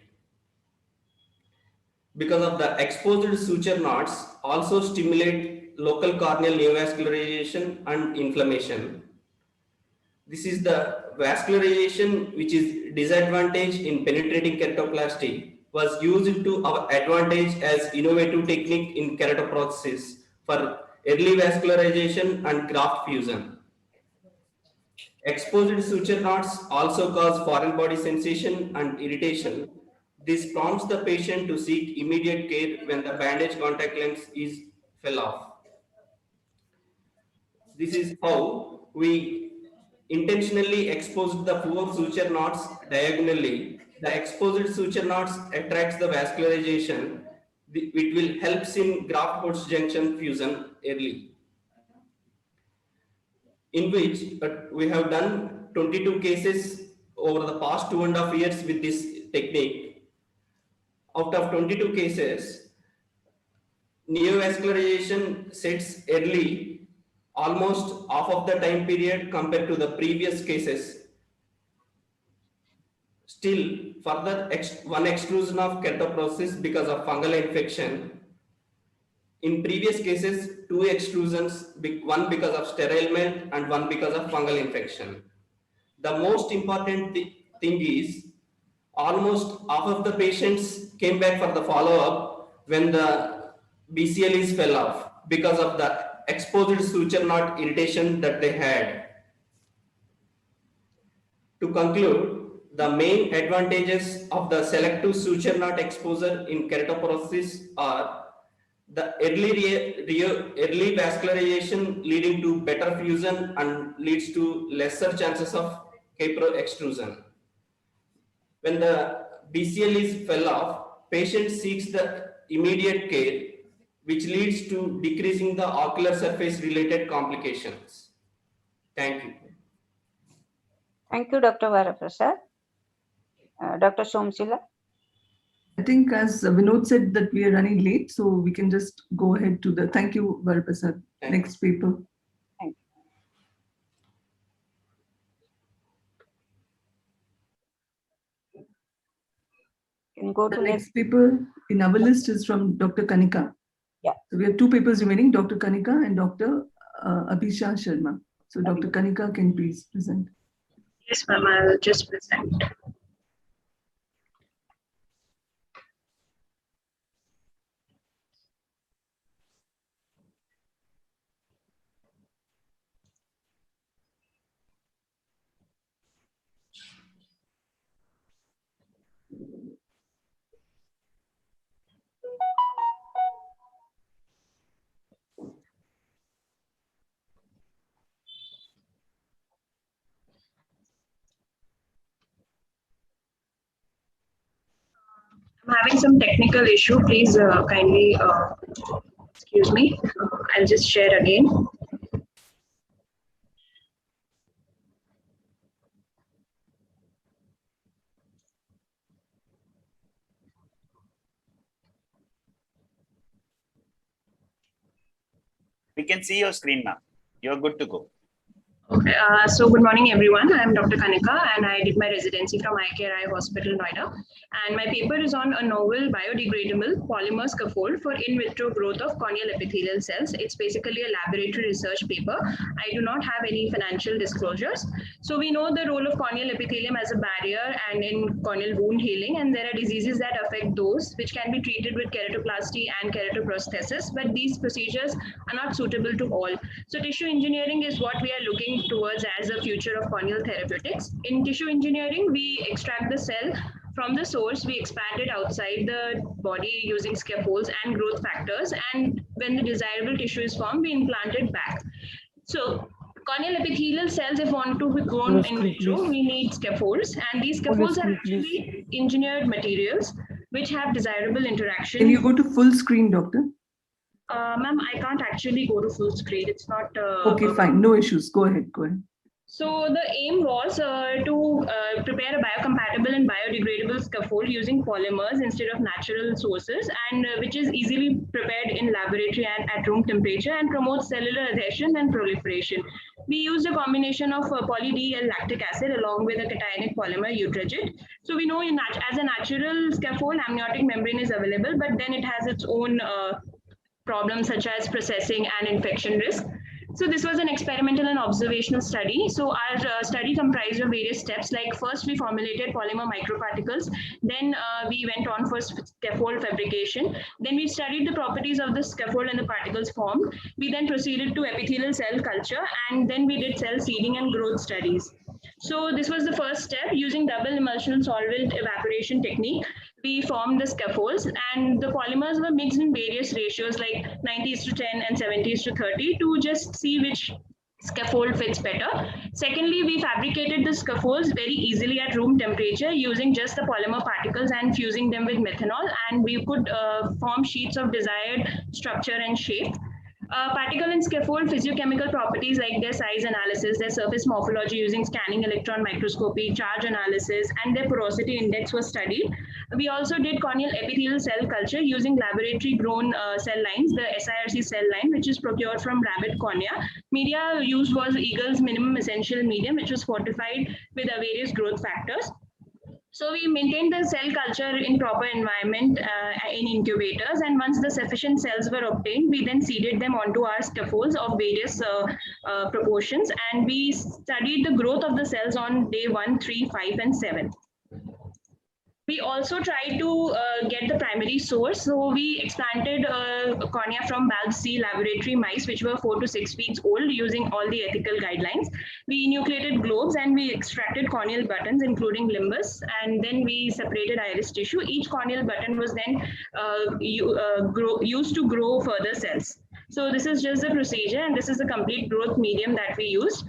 Because of the exposed suture knots also stimulate local corneal neovascularization and inflammation. This is the vascularization which is disadvantage in penetrating keratoplasty was used to our advantage as innovative technique in keratoprosthesis for early vascularization and graft fusion. Exposed suture knots also cause foreign body sensation and irritation. This prompts the patient to seek immediate care when the bandage contact lens is fell off. This is how we intentionally exposed the 4 suture knots diagonally. The exposed suture knots attracts the vascularization, which will help in graft host junction fusion early. In which we have done 22 cases over the past 2.5 years with this technique. Out of 22 cases, neovascularization sets early, almost half of the time period compared to the previous cases. Still, further one extrusion of keratoprosthesis because of fungal infection. In previous cases, 2 extrusions, one because of sterile melt and one because of fungal infection. The most important thing is, almost half of the patients came back for the follow-up when the BCLs fell off because of the exposed suture knot irritation that they had. To conclude, the main advantages of the selective suture knot exposure in keratoprosthesis are the early vascularization leading to better fusion and leads to lesser chances of capro extrusion. When the BCLs fell off, patient seeks the immediate care, which leads to decreasing the ocular surface related complications. Thank you.
Thank you, Dr. Varaprasad. Dr. Somshila.
I think as Vinod said that we are running late, so we can just go ahead to the, thank you, Varaprasad. Next paper.
Thank you. Can go to
the next paper in our list is from Dr. Kanika.
Yeah.
So we have two papers remaining, Dr. Kanika and Dr. Abhisha Sharma. So Dr. Kanika can please present.
Yes, ma'am, I'll just present. I'm having some technical issue. Please kindly excuse me. I'll just share again.
We can see your screen now. You're good to go.
Okay, so good morning, everyone. I'm Dr. Kanika, and I did my residency from iCare Eye Hospital, Noida. And my paper is on a novel biodegradable polymer scaffold for in vitro growth of corneal epithelial cells. It's basically a laboratory research paper. I do not have any financial disclosures. So we know the role of corneal epithelium as a barrier and in corneal wound healing, and there are diseases that affect those which can be treated with keratoplasty and keratoprosthesis, but these procedures are not suitable to all. So tissue engineering is what we are looking towards as a future of corneal therapeutics. In tissue engineering, we extract the cell from the source, we expand it outside the body using scaffolds and growth factors, and when the desirable tissue is formed, we implant it back. So corneal epithelial cells, if want to be grown in vitro, we need scaffolds, and these scaffolds are actually engineered materials which have desirable interaction.
Can you go to full screen, doctor?
Ma'am, I can't actually go to full screen. It's not.
Okay, fine. No issues. Go ahead. Go ahead.
So the aim was to prepare a biocompatible and biodegradable scaffold using polymers instead of natural sources, and which is easily prepared in laboratory and at room temperature and promotes cellular adhesion and proliferation. We used a combination of poly-D-L lactic acid along with a cationic polymer Utrigid. So we know as a natural scaffold, amniotic membrane is available, but then it has its own problems such as processing and infection risk. So this was an experimental and observational study. So our study comprised of various steps. Like first, we formulated polymer microparticles. Then we went on for scaffold fabrication. Then we studied the properties of the scaffold and the particles formed. We then proceeded to epithelial cell culture, and then we did cell seeding and growth studies. So this was the first step. Using double emulsional solvent evaporation technique, we formed the scaffolds, and the polymers were mixed in various ratios like 90:10 and 70:30 to just see which scaffold fits better. Secondly, we fabricated the scaffolds very easily at room temperature using just the polymer particles and fusing them with methanol, and we could form sheets of desired structure and shape. Particle and scaffold physiochemical properties like their size analysis, their surface morphology using scanning electron microscopy, charge analysis, and their porosity index was studied. We also did corneal epithelial cell culture using laboratory grown cell lines, the SIRC cell line, which is procured from rabbit cornea. Media used was Eagle's minimum essential medium, which was fortified with various growth factors. So we maintained the cell culture in proper environment in incubators, and once the sufficient cells were obtained, we then seeded them onto our scaffolds of various proportions, and we studied the growth of the cells on day 1, 3, 5, and 7. We also tried to get the primary source. So we explanted cornea from BALB-C laboratory mice, which were 4 to 6 weeks old, using all the ethical guidelines. We enucleated globes and we extracted corneal buttons, including limbus, and then we separated iris tissue. Each corneal button was then used to grow further cells. So this is just the procedure, and this is the complete growth medium that we used.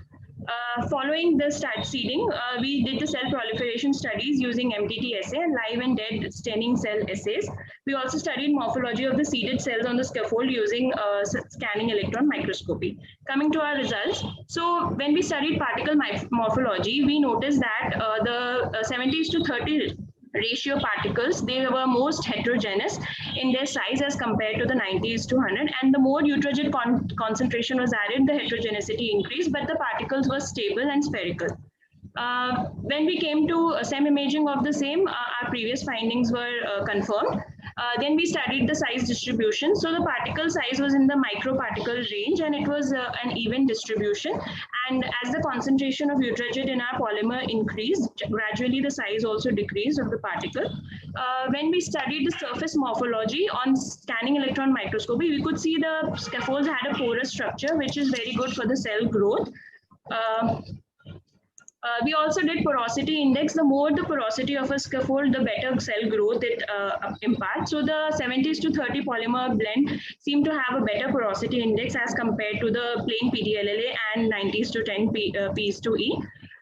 Following the seeding, we did the cell proliferation studies using MTT assay and live and dead staining cell assays. We also studied morphology of the seeded cells on the scaffold using scanning electron microscopy. Coming to our results, so when we studied particle morphology, we noticed that the 70:30 ratio particles, they were most heterogeneous in their size as compared to the 90:100, and the more Utrecht concentration was added, the heterogeneity increased, but the particles were stable and spherical. When we came to SEM imaging of the same, our previous findings were confirmed. Then we studied the size distribution. So the particle size was in the microparticle range, and it was an even distribution. And as the concentration of Utrecht in our polymer increased, gradually the size also decreased of the particle. When we studied the surface morphology on scanning electron microscopy, we could see the scaffolds had a porous structure, which is very good for the cell growth. We also did porosity index. The more the porosity of a scaffold, the better cell growth it imparts. So the 70:30 polymer blend seemed to have a better porosity index as compared to the plain PDLLA and 90:10 P:2E.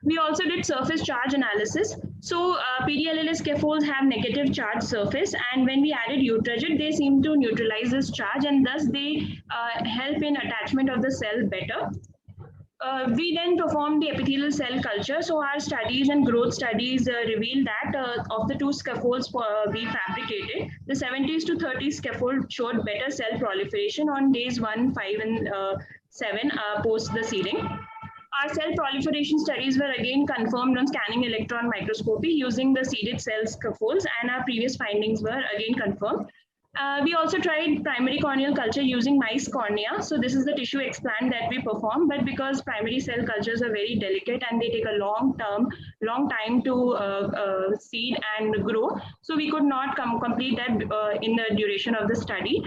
We also did surface charge analysis. So PDLLA scaffolds have negative charge surface, and when we added Utrecht, they seem to neutralize this charge, and thus they help in attachment of the cell better. We then performed the epithelial cell culture. So our studies and growth studies revealed that of the two scaffolds we fabricated, the 70:30 scaffold showed better cell proliferation on days 1, 5, and 7 post the seeding. Our cell proliferation studies were again confirmed on scanning electron microscopy using the seeded cell scaffolds, and our previous findings were again confirmed. We also tried primary corneal culture using mice cornea. So this is the tissue explant that we perform, but because primary cell cultures are very delicate and they take a long time to seed and grow, so we could not complete that in the duration of the study.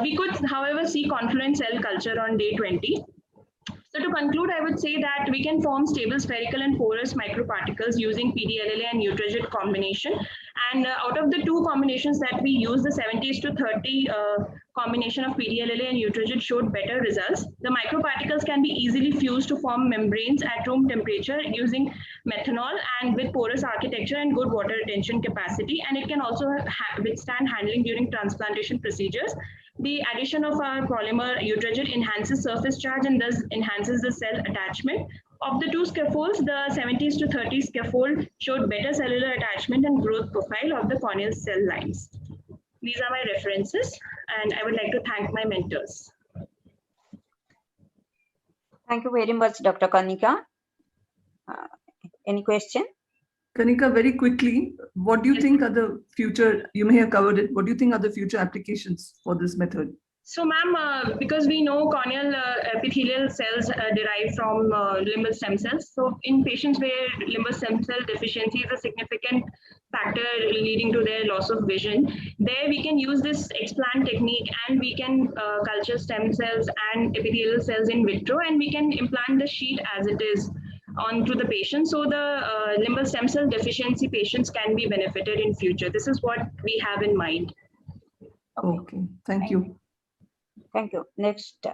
We could, however, see confluent cell culture on day 20. So to conclude, I would say that we can form stable spherical and porous microparticles using PDLLA and Utrecht combination. And out of the two combinations that we use, the 70:30 combination of PDLLA and Utrecht showed better results. The microparticles can be easily fused to form membranes at room temperature using methanol and with porous architecture and good water retention capacity. And it can also withstand handling during transplantation procedures. The addition of our polymer Utrecht enhances surface charge and thus enhances the cell attachment. Of the two scaffolds, the 70:30 scaffold showed better cellular attachment and growth profile of the corneal cell lines. These are my references, and I would like to thank my mentors.
Thank you very much, Dr. Kanika. Any question?
Kanika, very quickly, what do you think are the future, you may have covered it, what do you think are the future applications for this method?
So ma'am, because we know corneal epithelial cells derive from limbal stem cells. So in patients where limbal stem cell deficiency is a significant factor leading to their loss of vision, there we can use this explant technique and we can culture stem cells and epithelial cells in vitro, and we can implant the sheet as it is onto the patient. So the limbal stem cell deficiency patients can be benefited in future. This is what we have in mind.
Okay, thank you.
Thank you. Next.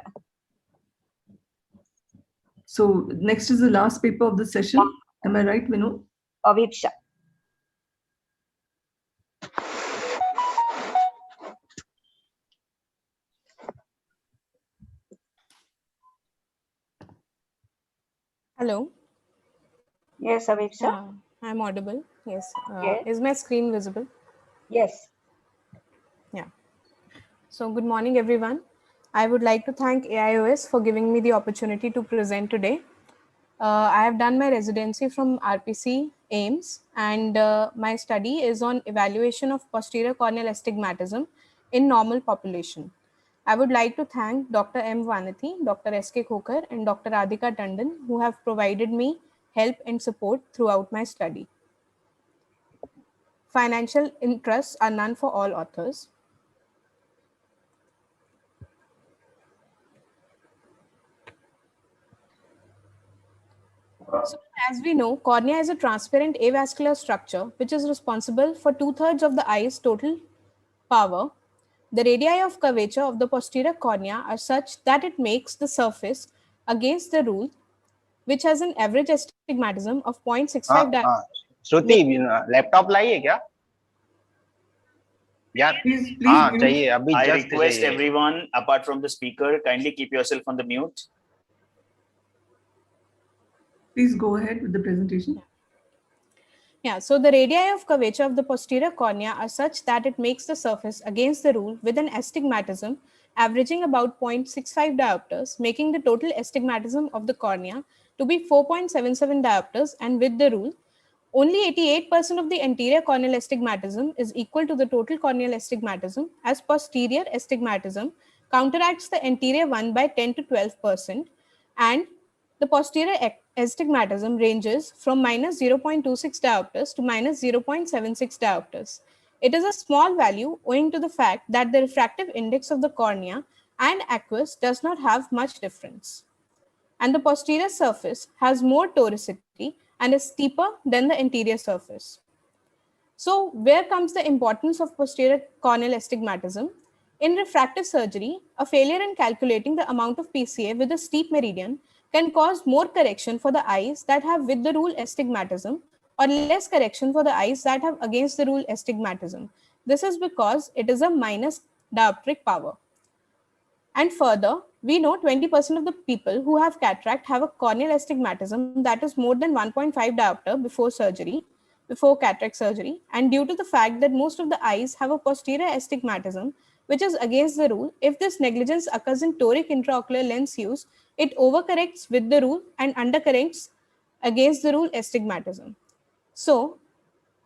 So next is the last paper of the session. Am I right, Vinod?
Aviksha.
Hello.
Yes, Aviksha.
I'm audible. Yes.
Yes.
Is my screen visible?
Yes.
Yeah. So good morning, everyone. I would like to thank AIOS for giving me the opportunity to present today. I have done my residency from RPC AIMS, and my study is on evaluation of posterior corneal astigmatism in normal population. I would like to thank Dr. M. Vanathi, Dr. S.K. Khokar, and Dr. Radhika Tandon, who have provided me help and support throughout my study. Financial interests are none for all authors. So, as we know, cornea is a transparent avascular structure which is responsible for 2/3 of the eye's total power. The radii of curvature of the posterior cornea are such that it makes the surface against the rule which has an average astigmatism of 0.65
हाँ
diopters.
श्रुति laptop लाई है क्या यार? हाँ चाहिए अभी
I
just
request
चाहिए.
everyone apart from the speaker, kindly keep yourself on the mute.
Please go ahead with the presentation.
Yeah, so the radii of curvature of the posterior cornea are such that it makes the surface against the rule with an astigmatism averaging about 0.65 diopters, making the total astigmatism of the cornea to be 4.77 diopters, and with the rule, only 88% of the anterior corneal astigmatism is equal to the total corneal astigmatism, as posterior astigmatism counteracts the anterior one by 10 to 12%, and the posterior astigmatism ranges from minus 0.26 diopters to minus 0.76 diopters. It is a small value owing to the fact that the refractive index of the cornea and aqueous does not have much difference. And the posterior surface has more toricity and is steeper than the anterior surface. So where comes the importance of posterior corneal astigmatism? In refractive surgery, a failure in calculating the amount of PCA with a steep meridian can cause more correction for the eyes that have with the rule astigmatism or less correction for the eyes that have against the rule astigmatism. This is because it is a minus dioptric power. And further, we know 20% of the people who have cataract have a corneal astigmatism that is more than 1.5 diopter before cataract surgery. And due to the fact that most of the eyes have a posterior astigmatism, which is against the rule, if this negligence occurs in toric intraocular lens use, it overcorrects with the rule and undercorrects against the rule astigmatism. So,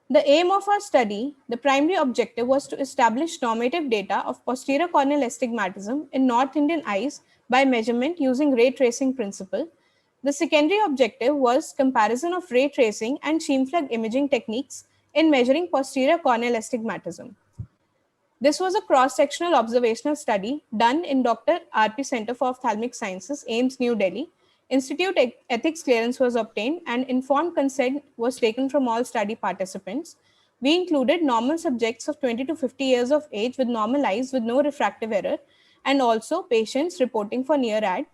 the aim of our study, the primary objective was to establish normative data of posterior corneal astigmatism in North Indian eyes by measurement using ray tracing principle. The secondary objective was comparison of ray tracing and Scheimpflug imaging techniques in measuring posterior corneal astigmatism. This was a cross-sectional observational study done in Dr. R.P. Center for Ophthalmic Sciences, AIIMS, New Delhi. Institute ethics clearance was obtained and informed consent was taken from all study participants. We included normal subjects of 20 to 50 years of age with normal eyes with no refractive error, and also patients reporting for near-ad,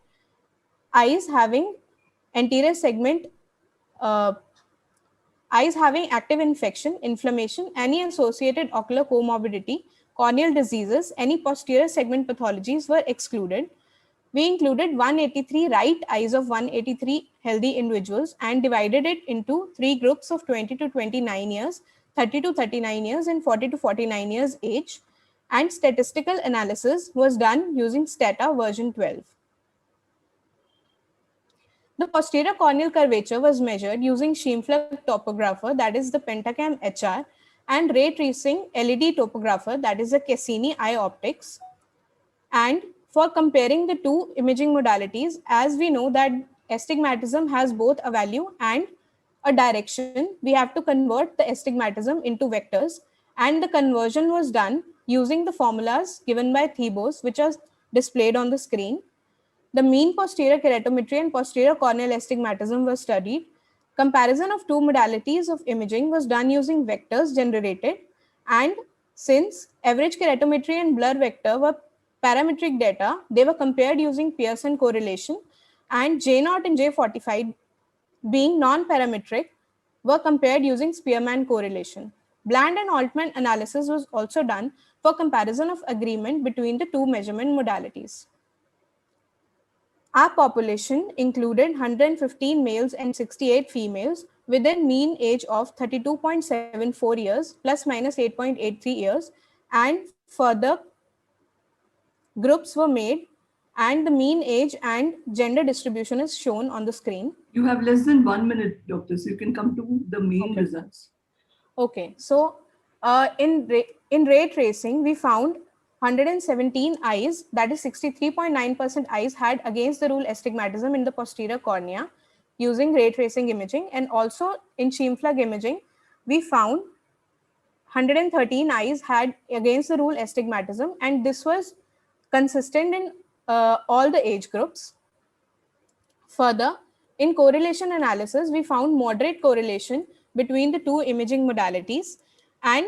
eyes having anterior segment, eyes having active infection, inflammation, any associated ocular comorbidity, corneal diseases, any posterior segment pathologies were excluded. We included 183 right eyes of 183 healthy individuals and divided it into 3 groups of 20 to 29 years, 30 to 39 years, and 40 to 49 years age. And statistical analysis was done using STATA version 12. The posterior corneal curvature was measured using Scheimpflug topographer, that is the Pentacam HR, and ray tracing LED topographer, that is the Cassini eye optics. And for comparing the two imaging modalities, as we know that astigmatism has both a value and a direction, we have to convert the astigmatism into vectors, and the conversion was done using the formulas given by Thebos, which are displayed on the screen. The mean posterior keratometry and posterior corneal astigmatism was studied. Comparison of two modalities of imaging was done using vectors generated, and since average keratometry and blur vector were parametric data, they were compared using Pearson correlation, and J0 and J45 being non-parametric were compared using Spearman correlation. Bland and Altman analysis was also done for comparison of agreement between the two measurement modalities. Our population included 115 males and 68 females with a mean age of 32.74 years plus minus 8.83 years, and further groups were made, and the mean age and gender distribution is shown on the screen.
You have less than 1 minute, doctor, so you can come to the main results.
Okay, so in ray tracing, we found 117 eyes, that is 63.9% eyes had against the rule astigmatism in the posterior cornea using ray tracing imaging, and also in Scheimpflug imaging, we found 113 eyes had against the rule astigmatism, and this was consistent in all the age groups. Further, in correlation analysis, we found moderate correlation between the two imaging modalities, and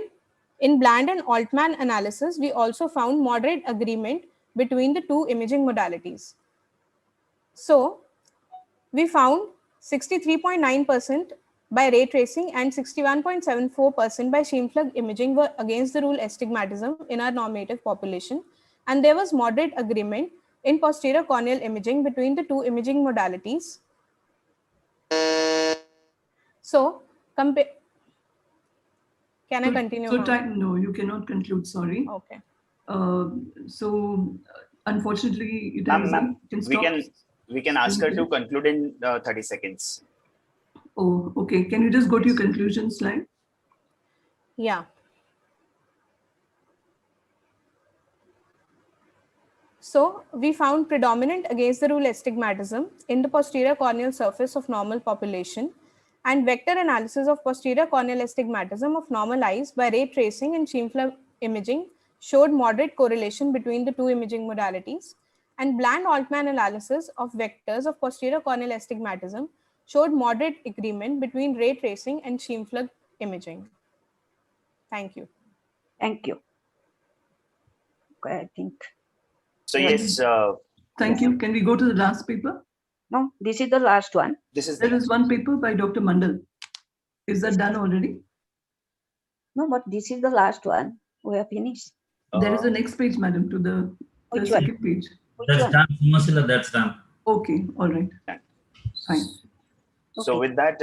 in Bland and Altman analysis, we also found moderate agreement between the two imaging modalities. So, we found 63.9% by ray tracing and 61.74% by Scheimpflug imaging were against the rule astigmatism in our normative population, and there was moderate agreement in posterior corneal imaging between the two imaging modalities. So, can I continue?
So no, you cannot conclude, sorry.
Okay.
So unfortunately,
we can ask her to conclude in 30 seconds.
Oh, okay. Can you just go to your conclusion slide?
Yeah. So we found predominant against the rule astigmatism in the posterior corneal surface of normal population, and vector analysis of posterior corneal astigmatism of normal eyes by ray tracing and Scheimpflug imaging showed moderate correlation between the two imaging modalities, and bland Altman analysis of vectors of posterior corneal astigmatism showed moderate agreement between ray tracing and Scheimpflug imaging. Thank you.
Thank you. Okay, I think.
So yes.
Thank you. Can we go to the last paper?
No, this is the last one.
There is one paper by Dr. Mandal. Is that done already?
No, but this is the last one. We have finished.
There is a next page, madam, to the second page.
That's done, Sumasila, that's done.
Okay, all right. Fine.
So with that,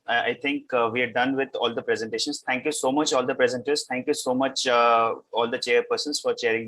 I think we are done with all the presentations. Thank you so much, all the presenters. Thank you so much, all the chairpersons for chairing